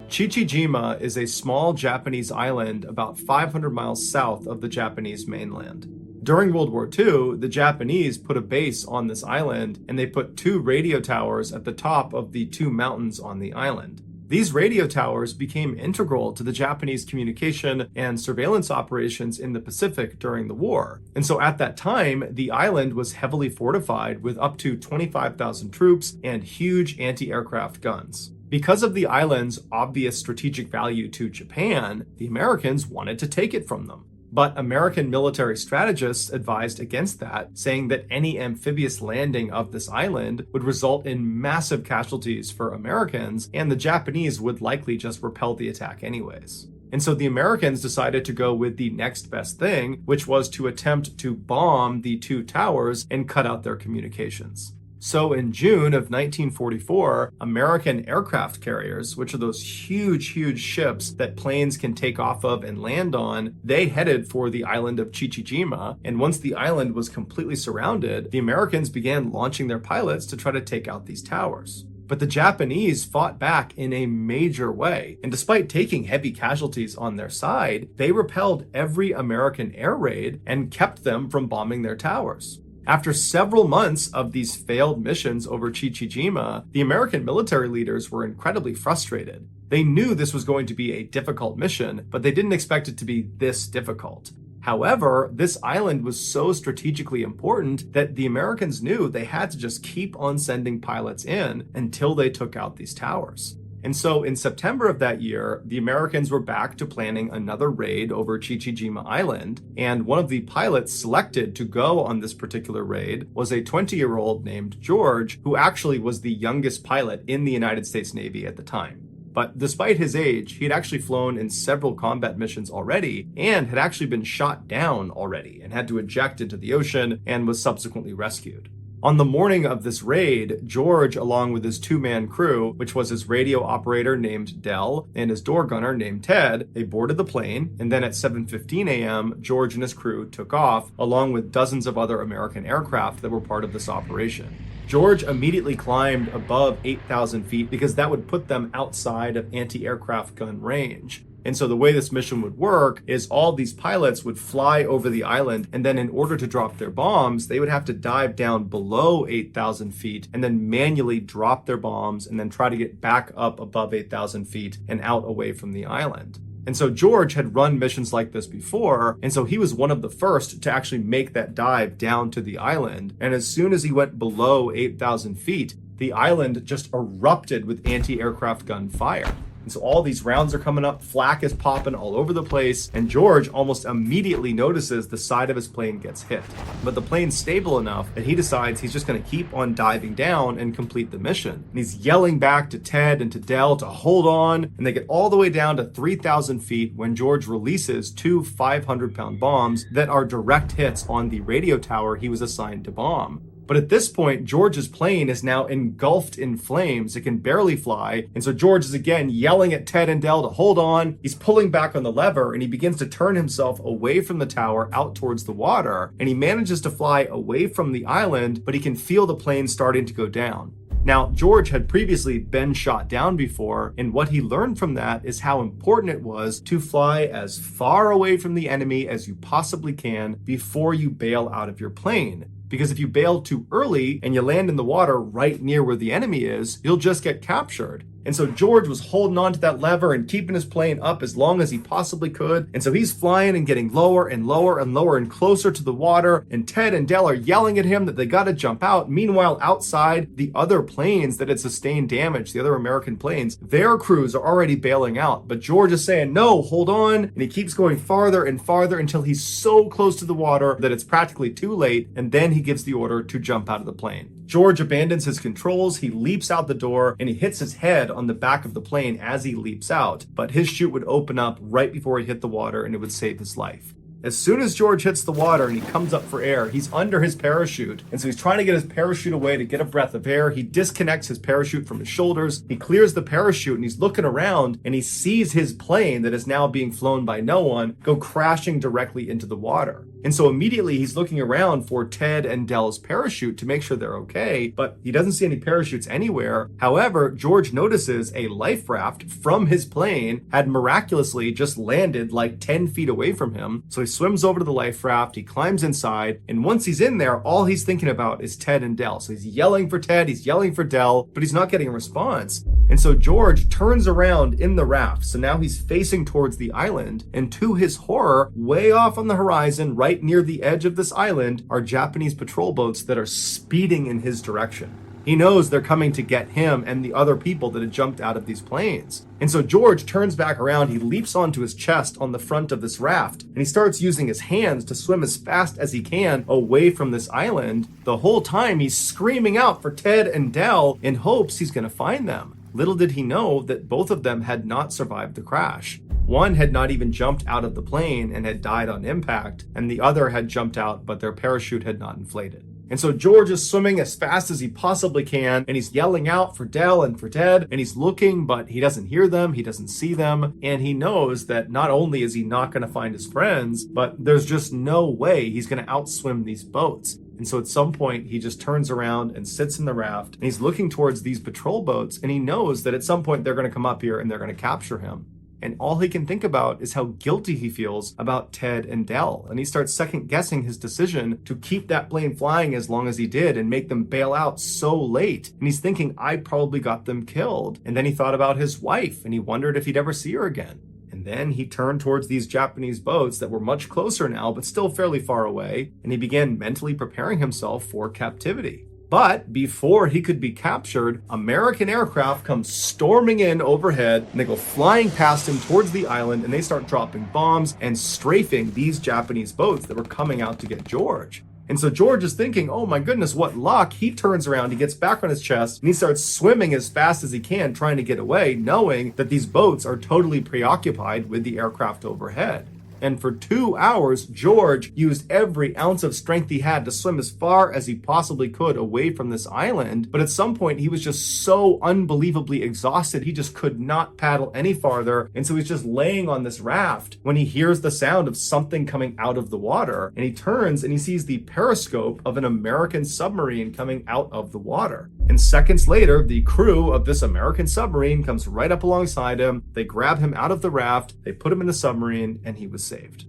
Chichi Jima is a small Japanese island about 500 miles south of the Japanese mainland. During World War II, the Japanese put a base on this island, and they put 2 radio towers at the top of the 2 mountains on the island. These radio towers became integral to the Japanese communication and surveillance operations in the Pacific during the war. And so at that time, the island was heavily fortified with up to 25,000 troops and huge anti-aircraft guns. Because of the island's obvious strategic value to Japan, the Americans wanted to take it from them. But American military strategists advised against that, saying that any amphibious landing of this island would result in massive casualties for Americans, and the Japanese would likely just repel the attack anyways. And so the Americans decided to go with the next best thing, which was to attempt to bomb the 2 towers and cut out their communications. So in June of 1944, American aircraft carriers, which are those huge ships that planes can take off of and land on, they headed for the island of Chichi Jima. And once the island was completely surrounded, the Americans began launching their pilots to try to take out these towers. But the Japanese fought back in a major way. And despite taking heavy casualties on their side, they repelled every American air raid and kept them from bombing their towers. After several months of these failed missions over Chichi Jima, the American military leaders were incredibly frustrated. They knew this was going to be a difficult mission, but they didn't expect it to be this difficult. However, this island was so strategically important that the Americans knew they had to just keep on sending pilots in until they took out these towers. And so in September of that year, the Americans were back to planning another raid over Chichi Jima Island, and one of the pilots selected to go on this particular raid was a 20-year-old named George, who actually was the youngest pilot in the United States Navy at the time. But despite his age, he had actually flown in several combat missions already and had actually been shot down already and had to eject into the ocean and was subsequently rescued. On the morning of this raid, George, along with his two-man crew, which was his radio operator named Dell and his door gunner named Ted, they boarded the plane, and then at 7:15 a.m., George and his crew took off, along with dozens of other American aircraft that were part of this operation. George immediately climbed above 8,000 feet because that would put them outside of anti-aircraft gun range. And so the way this mission would work is all these pilots would fly over the island, and then in order to drop their bombs, they would have to dive down below 8,000 feet and then manually drop their bombs and then try to get back up above 8,000 feet and out away from the island. And so George had run missions like this before, and so he was one of the first to actually make that dive down to the island. And as soon as he went below 8,000 feet, the island just erupted with anti-aircraft gun fire. And so all these rounds are coming up, flak is popping all over the place, and George almost immediately notices the side of his plane gets hit. But the plane's stable enough that he decides he's just going to keep on diving down and complete the mission. And he's yelling back to Ted and to Dell to hold on, and they get all the way down to 3,000 feet when George releases two 500-pound bombs that are direct hits on the radio tower he was assigned to bomb. But at this point, George's plane is now engulfed in flames. It can barely fly. And so George is again yelling at Ted and Dell to hold on. He's pulling back on the lever and he begins to turn himself away from the tower out towards the water. And he manages to fly away from the island, but he can feel the plane starting to go down. Now, George had previously been shot down before, and what he learned from that is how important it was to fly as far away from the enemy as you possibly can before you bail out of your plane. Because if you bail too early and you land in the water right near where the enemy is, you'll just get captured. And so George was holding on to that lever and keeping his plane up as long as he possibly could. And so he's flying and getting lower and lower and lower and closer to the water. And Ted and Dell are yelling at him that they got to jump out. Meanwhile, outside, the other planes that had sustained damage, the other American planes, their crews are already bailing out. But George is saying, no, hold on. And he keeps going farther and farther until he's so close to the water that it's practically too late. And then he gives the order to jump out of the plane. George abandons his controls, he leaps out the door, and he hits his head on the back of the plane as he leaps out. But his chute would open up right before he hit the water and it would save his life. As soon as George hits the water and he comes up for air, he's under his parachute. And so he's trying to get his parachute away to get a breath of air. He disconnects his parachute from his shoulders. He clears the parachute and he's looking around and he sees his plane that is now being flown by no one go crashing directly into the water. And so immediately he's looking around for Ted and Dell's parachute to make sure they're okay, but he doesn't see any parachutes anywhere. However, George notices a life raft from his plane had miraculously just landed like 10 feet away from him. So he swims over to the life raft, he climbs inside, and once he's in there, all he's thinking about is Ted and Dell. So he's yelling for Ted, he's yelling for Dell, but he's not getting a response. And so George turns around in the raft. So now he's facing towards the island, and to his horror, way off on the horizon, right near the edge of this island, are Japanese patrol boats that are speeding in his direction. He knows they're coming to get him and the other people that had jumped out of these planes. And so George turns back around, he leaps onto his chest on the front of this raft, and he starts using his hands to swim as fast as he can away from this island. The whole time he's screaming out for Ted and Dell in hopes he's going to find them. Little did he know that both of them had not survived the crash. One had not even jumped out of the plane and had died on impact, and the other had jumped out, but their parachute had not inflated. And so George is swimming as fast as he possibly can, and he's yelling out for Dell and for Ted, and he's looking, but he doesn't hear them, he doesn't see them, and he knows that not only is he not going to find his friends, but there's just no way he's going to outswim these boats. And so at some point, he just turns around and sits in the raft, and he's looking towards these patrol boats, and he knows that at some point they're going to come up here and they're going to capture him. and all he can think about is how guilty he feels about Ted and Del. And he starts second guessing his decision to keep that plane flying as long as he did and make them bail out so late. And he's thinking, I probably got them killed. And then he thought about his wife and he wondered if he'd ever see her again. And then he turned towards these Japanese boats that were much closer now, but still fairly far away, and he began mentally preparing himself for captivity. But before he could be captured, American aircraft come storming in overhead, and they go flying past him towards the island, and they start dropping bombs and strafing these Japanese boats that were coming out to get George. And so George is thinking, oh my goodness, what luck. He turns around, he gets back on his chest, and he starts swimming as fast as he can, trying to get away, knowing that these boats are totally preoccupied with the aircraft overhead. And for 2 hours, George used every ounce of strength he had to swim as far as he possibly could away from this island. But at some point, he was just so unbelievably exhausted, he just could not paddle any farther. And so he's just laying on this raft when he hears the sound of something coming out of the water. And he turns and he sees the periscope of an American submarine coming out of the water. And seconds later, the crew of this American submarine comes right up alongside him. They grab him out of the raft, they put him in the submarine, and he was saved.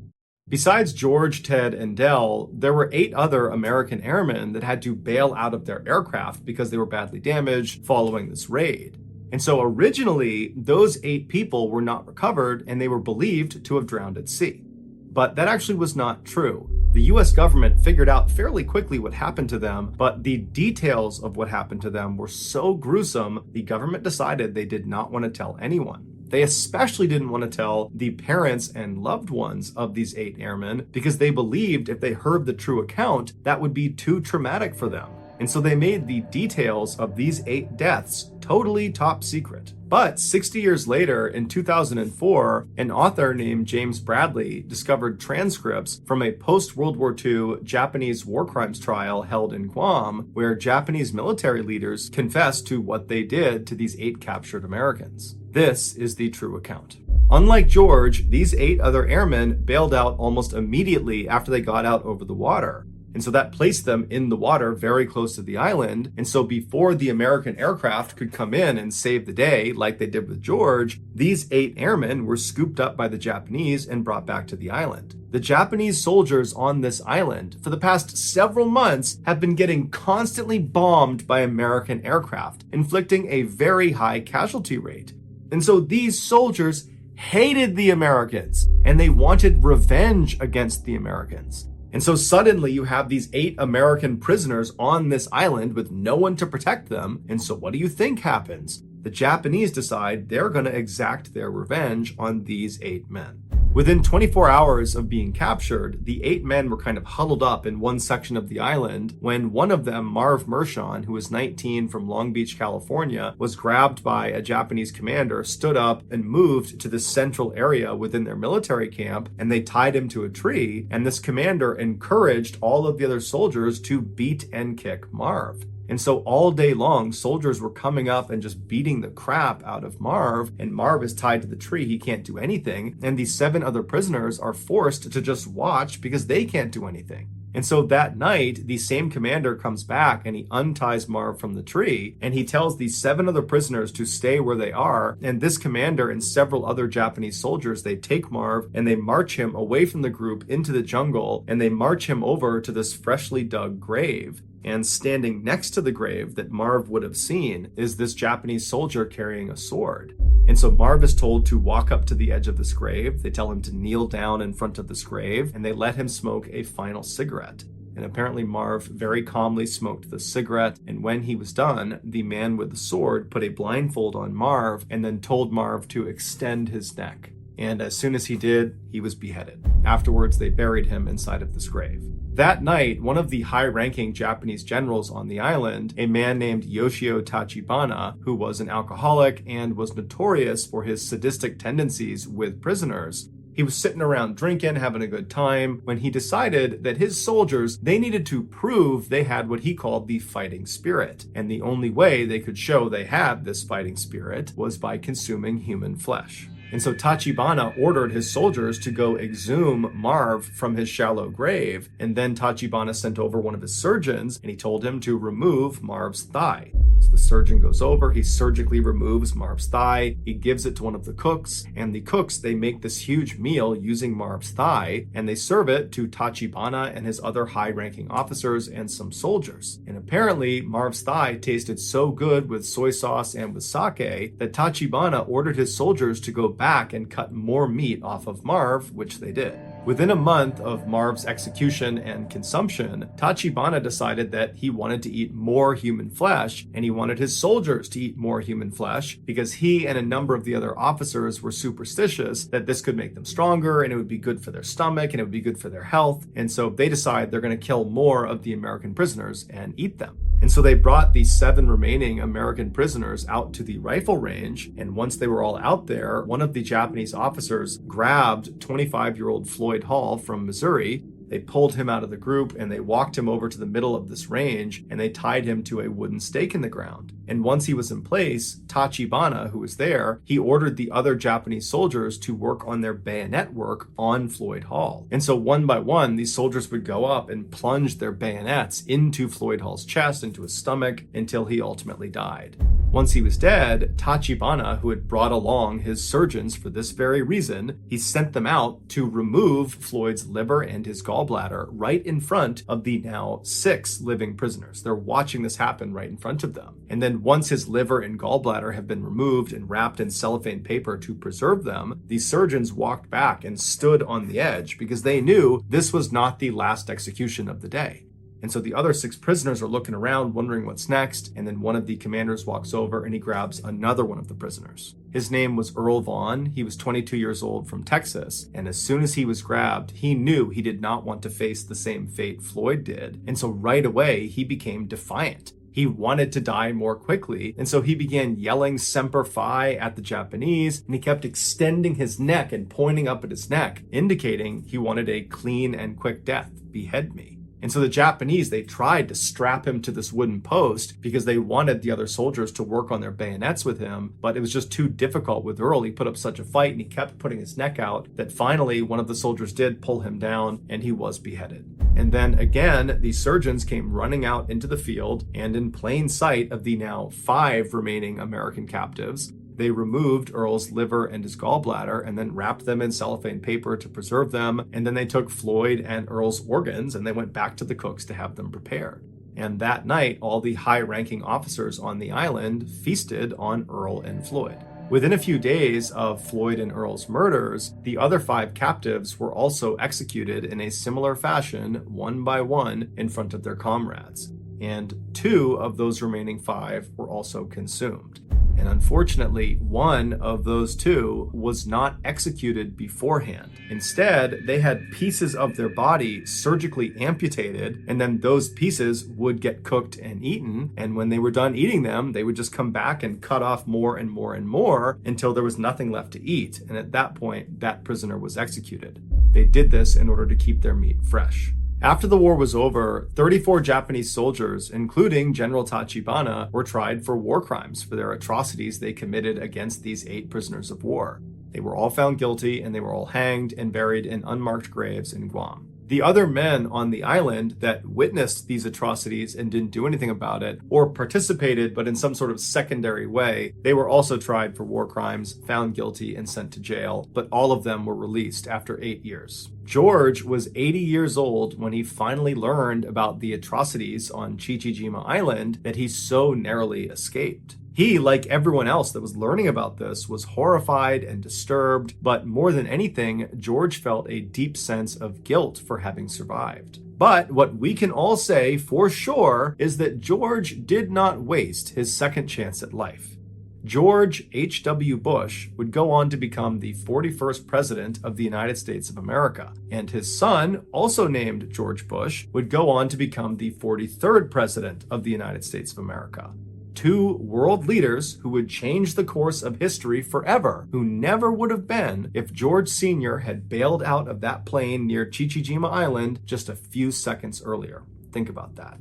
Besides George, Ted, and Del, there were 8 other American airmen that had to bail out of their aircraft because they were badly damaged following this raid. And so originally, those 8 people were not recovered and they were believed to have drowned at sea. But that actually was not true. The US government figured out fairly quickly what happened to them, but the details of what happened to them were so gruesome, the government decided they did not want to tell anyone. They especially didn't want to tell the parents and loved ones of these 8 airmen because they believed if they heard the true account, that would be too traumatic for them. And so they made the details of these 8 deaths totally top secret. But 60 years later, in 2004, an author named James Bradley discovered transcripts from a post-World War II Japanese war crimes trial held in Guam, where Japanese military leaders confessed to what they did to these 8 captured Americans. This is the true account. Unlike George, these 8 other airmen bailed out almost immediately after they got out over the water. And so that placed them in the water very close to the island. And so before the American aircraft could come in and save the day, like they did with George, these 8 airmen were scooped up by the Japanese and brought back to the island. The Japanese soldiers on this island for the past several months have been getting constantly bombed by American aircraft, inflicting a very high casualty rate. And so these soldiers hated the Americans and they wanted revenge against the Americans. And so suddenly you have these 8 American prisoners on this island with no one to protect them. And so what do you think happens? The Japanese decide they're going to exact their revenge on these 8 men. Within 24 hours of being captured, the 8 men were kind of huddled up in one section of the island when one of them, Marv Mershon, who was 19 from Long Beach, California, was grabbed by a Japanese commander, stood up and moved to this central area within their military camp, and they tied him to a tree, and this commander encouraged all of the other soldiers to beat and kick Marv. And so all day long, soldiers were coming up and just beating the crap out of Marv, and Marv is tied to the tree. He can't do anything. And these 7 other prisoners are forced to just watch because they can't do anything. And so that night, the same commander comes back and he unties Marv from the tree, and he tells these 7 other prisoners to stay where they are. And this commander and several other Japanese soldiers, they take Marv and they march him away from the group into the jungle, and they march him over to this freshly dug grave. And standing next to the grave that Marv would have seen is this Japanese soldier carrying a sword. And so Marv is told to walk up to the edge of this grave. They tell him to kneel down in front of this grave, and they let him smoke a final cigarette. And apparently Marv very calmly smoked the cigarette, and when he was done, the man with the sword put a blindfold on Marv and then told Marv to extend his neck. And as soon as he did, he was beheaded. Afterwards, they buried him inside of this grave. That night, one of the high-ranking Japanese generals on the island, a man named Yoshio Tachibana, who was an alcoholic and was notorious for his sadistic tendencies with prisoners, he was sitting around drinking, having a good time, when he decided that his soldiers, they needed to prove they had what he called the fighting spirit. And the only way they could show they had this fighting spirit was by consuming human flesh. And so Tachibana ordered his soldiers to go exhume Marv from his shallow grave, and then Tachibana sent over one of his surgeons, and he told him to remove Marv's thigh. So the surgeon goes over, he surgically removes Marv's thigh, he gives it to one of the cooks, and the cooks, they make this huge meal using Marv's thigh, and they serve it to Tachibana and his other high-ranking officers and some soldiers. And apparently, Marv's thigh tasted so good with soy sauce and with sake that Tachibana ordered his soldiers to go back and cut more meat off of Marv, which they did. Within a month of Marv's execution and consumption, Tachibana decided that he wanted to eat more human flesh, and he wanted his soldiers to eat more human flesh because he and a number of the other officers were superstitious that this could make them stronger and it would be good for their stomach and it would be good for their health. And so they decide they're going to kill more of the American prisoners and eat them. And so they brought the 7 remaining American prisoners out to the rifle range, and once they were all out there, one of the Japanese officers grabbed 25-year-old Floyd Hall from Missouri. They pulled him out of the group and they walked him over to the middle of this range and they tied him to a wooden stake in the ground. And once he was in place, Tachibana, who was there, he ordered the other Japanese soldiers to work on their bayonet work on Floyd Hall. And so one by one, these soldiers would go up and plunge their bayonets into Floyd Hall's chest, into his stomach, until he ultimately died. Once he was dead, Tachibana, who had brought along his surgeons for this very reason, he sent them out to remove Floyd's liver and his gallbladder right in front of the now 6 living prisoners. They're watching this happen right in front of them. And then once his liver and gallbladder have been removed and wrapped in cellophane paper to preserve them, the surgeons walked back and stood on the edge because they knew this was not the last execution of the day. And so the other 6 prisoners are looking around, wondering what's next, and then one of the commanders walks over and he grabs another one of the prisoners. His name was Earl Vaughn. He was 22 years old from Texas, and as soon as he was grabbed, he knew he did not want to face the same fate Floyd did, and so right away he became defiant. He wanted to die more quickly, and so he began yelling Semper Fi at the Japanese, and he kept extending his neck and pointing up at his neck, indicating he wanted a clean and quick death. Behead me. And so the Japanese, they tried to strap him to this wooden post because they wanted the other soldiers to work on their bayonets with him, but it was just too difficult with Earl. He put up such a fight and he kept putting his neck out that finally one of the soldiers did pull him down and he was beheaded. And then again, the surgeons came running out into the field, and in plain sight of the now 5 remaining American captives, they removed Earl's liver and his gallbladder and then wrapped them in cellophane paper to preserve them. And then they took Floyd and Earl's organs and they went back to the cooks to have them prepared. And that night, all the high-ranking officers on the island feasted on Earl and Floyd. Within a few days of Floyd and Earl's murders, the other 5 captives were also executed in a similar fashion, one by one, in front of their comrades. And 2 of those remaining 5 were also consumed. And unfortunately, one of those 2 was not executed beforehand. Instead, they had pieces of their body surgically amputated, and then those pieces would get cooked and eaten. And when they were done eating them, they would just come back and cut off more and more and more until there was nothing left to eat. And at that point, that prisoner was executed. They did this in order to keep their meat fresh. After the war was over, 34 Japanese soldiers, including General Tachibana, were tried for war crimes for their atrocities they committed against these 8 prisoners of war. They were all found guilty and they were all hanged and buried in unmarked graves in Guam. The other men on the island that witnessed these atrocities and didn't do anything about it, or participated but in some sort of secondary way, they were also tried for war crimes, found guilty, and sent to jail, but all of them were released after 8 years. George was 80 years old when he finally learned about the atrocities on Chichi Jima Island that he so narrowly escaped. He, like everyone else that was learning about this, was horrified and disturbed, but more than anything, George felt a deep sense of guilt for having survived. But what we can all say for sure is that George did not waste his second chance at life. George H.W. Bush would go on to become the 41st president of the United States of America, and his son, also named George Bush, would go on to become the 43rd president of the United States of America. 2 world leaders who would change the course of history forever, who never would have been if George Sr. had bailed out of that plane near Chichi Jima Island just a few seconds earlier. Think about that.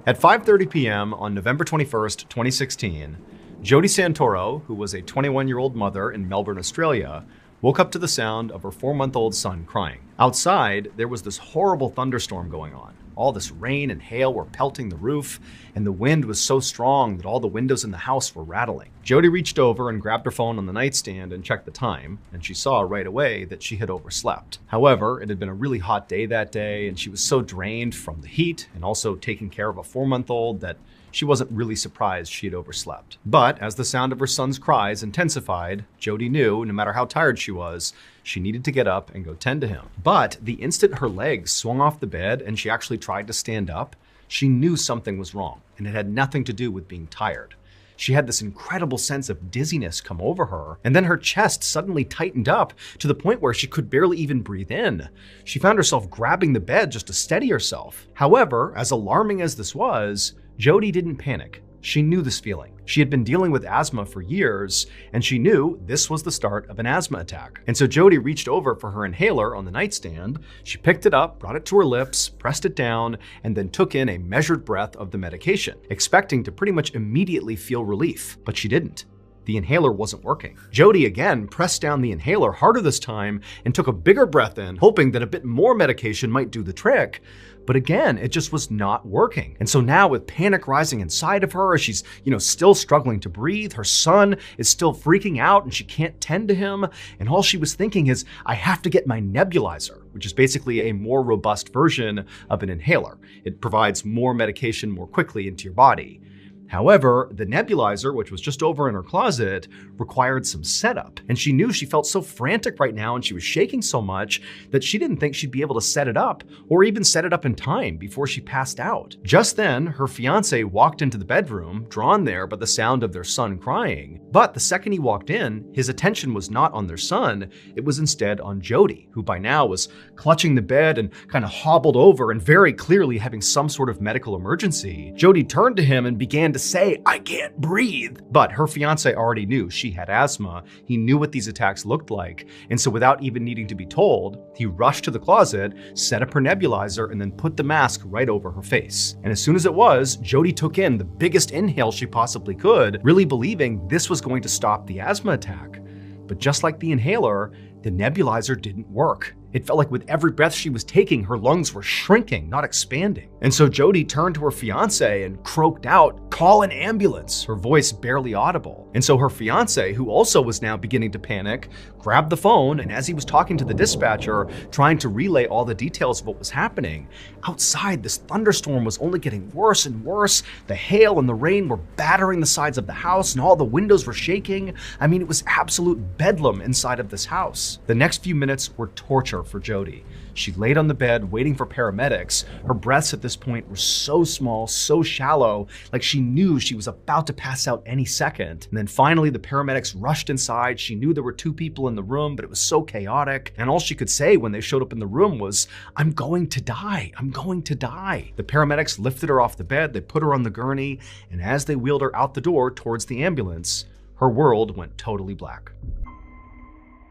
At 5:30 p.m. on November 21st, 2016, Jody Santoro, who was a 21-year-old mother in Melbourne, Australia, woke up to the sound of her 4-month-old son crying. Outside, there was this horrible thunderstorm going on. All this rain and hail were pelting the roof, and the wind was so strong that all the windows in the house were rattling. Jody reached over and grabbed her phone on the nightstand and checked the time, and she saw right away that she had overslept. However, it had been a really hot day that day, and she was so drained from the heat and also taking care of a 4-month-old that she wasn't really surprised she had overslept. But as the sound of her son's cries intensified, Jody knew, no matter how tired she was, she needed to get up and go tend to him. But the instant her legs swung off the bed and she actually tried to stand up, she knew something was wrong, and it had nothing to do with being tired. She had this incredible sense of dizziness come over her, and then her chest suddenly tightened up to the point where she could barely even breathe in. She found herself grabbing the bed just to steady herself. However, as alarming as this was, Jody didn't panic. She knew this feeling. She had been dealing with asthma for years, and she knew this was the start of an asthma attack. And so Jody reached over for her inhaler on the nightstand. She picked it up, brought it to her lips, pressed it down, and then took in a measured breath of the medication, expecting to pretty much immediately feel relief. But she didn't. The inhaler wasn't working. Jody again pressed down the inhaler harder this time and took a bigger breath in, hoping that a bit more medication might do the trick. But again, it just was not working. And so now with panic rising inside of her, she's, still struggling to breathe. Her son is still freaking out and she can't tend to him. And all she was thinking is, I have to get my nebulizer, which is basically a more robust version of an inhaler. It provides more medication more quickly into your body. However, the nebulizer, which was just over in her closet, required some setup. And she knew she felt so frantic right now and she was shaking so much that she didn't think she'd be able to set it up or even set it up in time before she passed out. Just then, her fiance walked into the bedroom, drawn there by the sound of their son crying. But the second he walked in, his attention was not on their son, it was instead on Jody, who by now was clutching the bed and kind of hobbled over and very clearly having some sort of medical emergency. Jody turned to him and began to say, I can't breathe. But her fiance already knew she had asthma. He knew what these attacks looked like. And so without even needing to be told, he rushed to the closet, set up her nebulizer, and then put the mask right over her face. And as soon as it was, Jody took in the biggest inhale she possibly could, really believing this was going to stop the asthma attack. But just like the inhaler, the nebulizer didn't work. It felt like with every breath she was taking, her lungs were shrinking, not expanding. And so Jody turned to her fiance and croaked out, "Call an ambulance," her voice barely audible. And so her fiance, who also was now beginning to panic, grabbed the phone, and as he was talking to the dispatcher, trying to relay all the details of what was happening, outside this thunderstorm was only getting worse and worse. The hail and the rain were battering the sides of the house, and all the windows were shaking. I mean, it was absolute bedlam inside of this house. The next few minutes were torture for Jody. She laid on the bed waiting for paramedics. Her breaths at this point were so small, so shallow, like she knew she was about to pass out any second. And then finally the paramedics rushed inside. She knew there were 2 people in the room, but it was so chaotic. And all she could say when they showed up in the room was, "I'm going to die. I'm going to die." The paramedics lifted her off the bed, they put her on the gurney, and as they wheeled her out the door towards the ambulance, her world went totally black.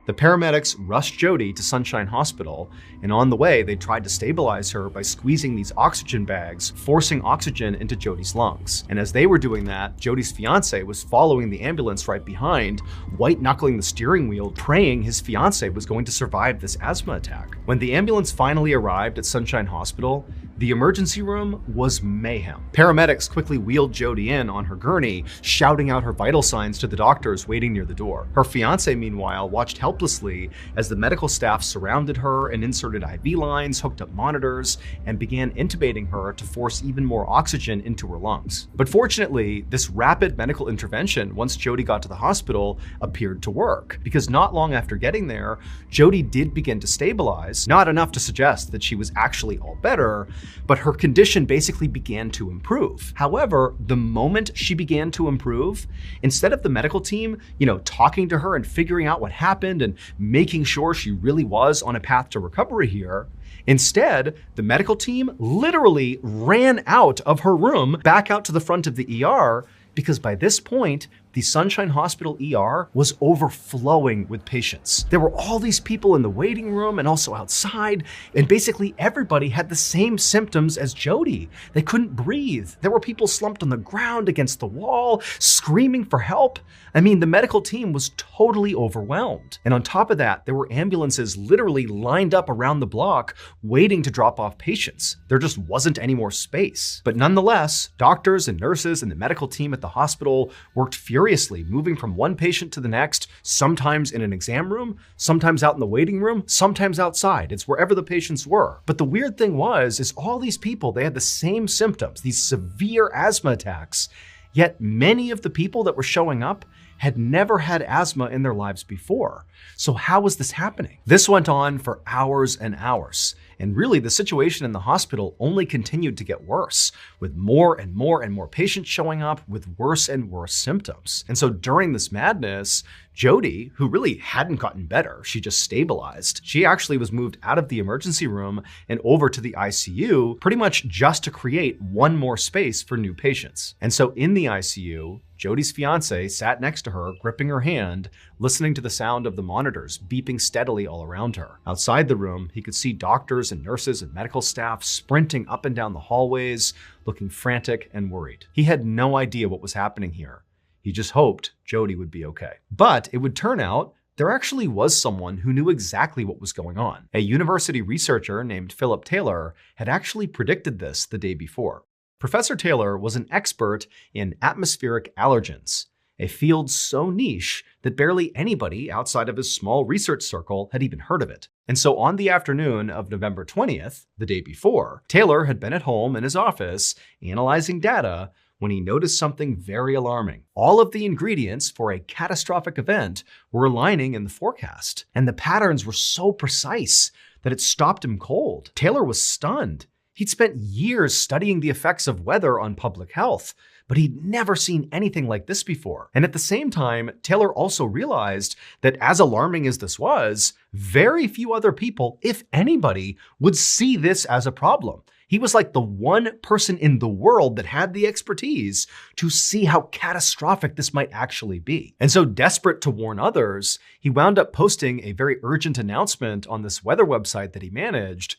The paramedics rushed Jody to Sunshine Hospital, and on the way, they tried to stabilize her by squeezing these oxygen bags, forcing oxygen into Jody's lungs. And as they were doing that, Jody's fiance was following the ambulance right behind, white-knuckling the steering wheel, praying his fiance was going to survive this asthma attack. When the ambulance finally arrived at Sunshine Hospital, the emergency room was mayhem. Paramedics quickly wheeled Jody in on her gurney, shouting out her vital signs to the doctors waiting near the door. Her fiance, meanwhile, watched helplessly as the medical staff surrounded her and inserted IV lines, hooked up monitors, and began intubating her to force even more oxygen into her lungs. But fortunately, this rapid medical intervention, once Jody got to the hospital, appeared to work, because not long after getting there, Jody did begin to stabilize, not enough to suggest that she was actually all better, but her condition basically began to improve. However, the moment she began to improve, instead of the medical team, talking to her and figuring out what happened and making sure she really was on a path to recovery here, instead, the medical team literally ran out of her room back out to the front of the ER, because by this point, the Sunshine Hospital ER was overflowing with patients. There were all these people in the waiting room and also outside, and basically everybody had the same symptoms as Jody. They couldn't breathe. There were people slumped on the ground against the wall, screaming for help. I mean, the medical team was totally overwhelmed. And on top of that, there were ambulances literally lined up around the block waiting to drop off patients. There just wasn't any more space. But nonetheless, doctors and nurses and the medical team at the hospital worked furiously, moving from one patient to the next, sometimes in an exam room, sometimes out in the waiting room, sometimes outside. It's wherever the patients were. But the weird thing is all these people, they had the same symptoms, these severe asthma attacks, yet many of the people that were showing up had never had asthma in their lives before. So how was this happening? This went on for hours and hours. And really, the situation in the hospital only continued to get worse, with more and more and more patients showing up with worse and worse symptoms. And so during this madness, Jody, who really hadn't gotten better, she just stabilized, she actually was moved out of the emergency room and over to the ICU, pretty much just to create one more space for new patients. And so in the ICU, Jody's fiance sat next to her, gripping her hand, listening to the sound of the monitors beeping steadily all around her. Outside the room, he could see doctors and nurses and medical staff sprinting up and down the hallways, looking frantic and worried. He had no idea what was happening here. He just hoped Jody would be okay. But it would turn out there actually was someone who knew exactly what was going on. A university researcher named Philip Taylor had actually predicted this the day before. Professor Taylor was an expert in atmospheric allergens, a field so niche that barely anybody outside of his small research circle had even heard of it. And so on the afternoon of November 20th, the day before, Taylor had been at home in his office analyzing data when he noticed something very alarming. All of the ingredients for a catastrophic event were aligning in the forecast, and the patterns were so precise that it stopped him cold. Taylor was stunned. He'd spent years studying the effects of weather on public health, but he'd never seen anything like this before. And at the same time, Taylor also realized that as alarming as this was, very few other people, if anybody, would see this as a problem. He was like the one person in the world that had the expertise to see how catastrophic this might actually be. And so desperate to warn others, he wound up posting a very urgent announcement on this weather website that he managed.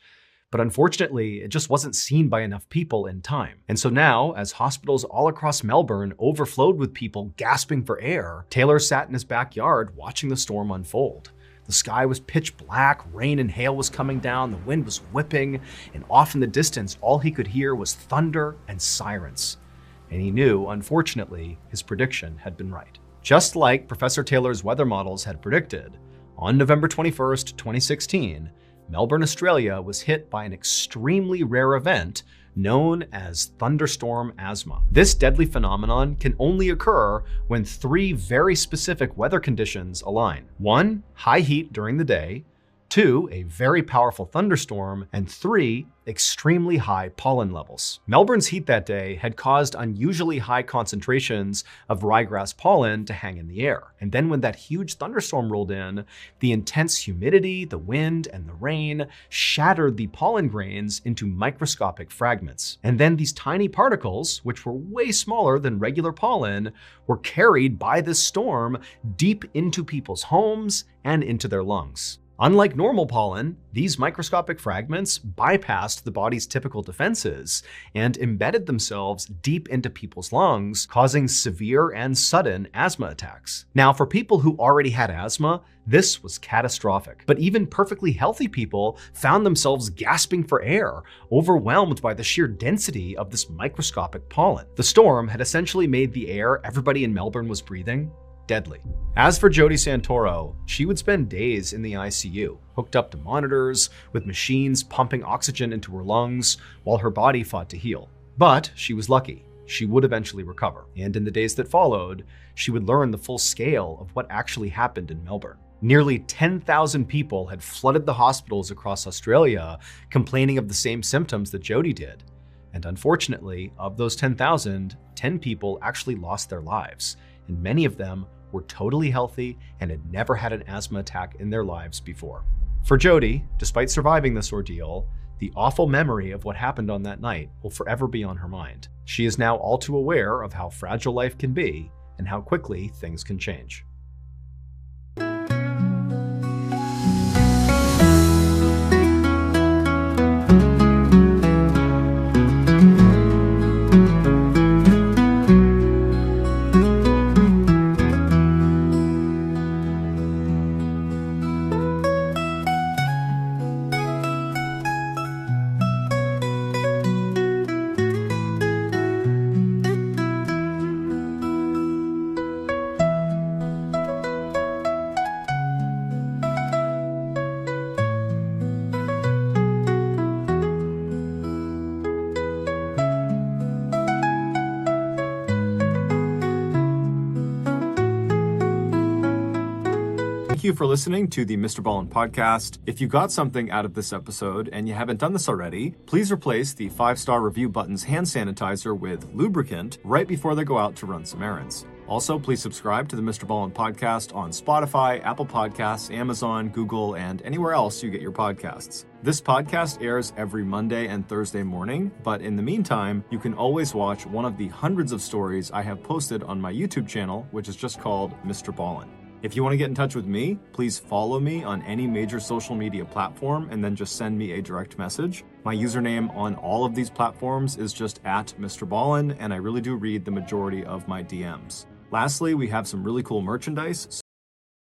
But unfortunately, it just wasn't seen by enough people in time. And so now, as hospitals all across Melbourne overflowed with people gasping for air, Taylor sat in his backyard watching the storm unfold. The sky was pitch black, rain and hail was coming down, the wind was whipping, and off in the distance, all he could hear was thunder and sirens. And he knew, unfortunately, his prediction had been right. Just like Professor Taylor's weather models had predicted, on November 21st, 2016, Melbourne, Australia was hit by an extremely rare event known as thunderstorm asthma. This deadly phenomenon can only occur when three very specific weather conditions align. 1, high heat during the day. 2, a very powerful thunderstorm. And 3, extremely high pollen levels. Melbourne's heat that day had caused unusually high concentrations of ryegrass pollen to hang in the air. And then when that huge thunderstorm rolled in, the intense humidity, the wind, and the rain shattered the pollen grains into microscopic fragments. And then these tiny particles, which were way smaller than regular pollen, were carried by this storm deep into people's homes and into their lungs. Unlike normal pollen, these microscopic fragments bypassed the body's typical defenses and embedded themselves deep into people's lungs, causing severe and sudden asthma attacks. Now, for people who already had asthma, this was catastrophic. But even perfectly healthy people found themselves gasping for air, overwhelmed by the sheer density of this microscopic pollen. The storm had essentially made the air everybody in Melbourne was breathing deadly. As for Jody Santoro, she would spend days in the ICU, hooked up to monitors, with machines pumping oxygen into her lungs while her body fought to heal. But she was lucky. She would eventually recover. And in the days that followed, she would learn the full scale of what actually happened in Melbourne. Nearly 10,000 people had flooded the hospitals across Australia, complaining of the same symptoms that Jody did. And unfortunately, of those 10,000, 10 people actually lost their lives, and many of them were totally healthy and had never had an asthma attack in their lives before. For Jody, despite surviving this ordeal, the awful memory of what happened on that night will forever be on her mind. She is now all too aware of how fragile life can be and how quickly things can change. Thank you for listening to the Mr. Ballin podcast. If you got something out of this episode and you haven't done this already, please replace the 5-star review button's hand sanitizer with lubricant right before they go out to run some errands. Also, please subscribe to the Mr. Ballin podcast on Spotify, Apple Podcasts, Amazon, Google, and anywhere else you get your podcasts. This podcast airs every Monday and Thursday morning, but in the meantime, you can always watch one of the hundreds of stories I have posted on my YouTube channel, which is just called Mr. Ballin. If you want to get in touch with me, please follow me on any major social media platform and then just send me a direct message. My username on all of these platforms is just @MrBallen, and I really do read the majority of my DMs. Lastly, we have some really cool merchandise.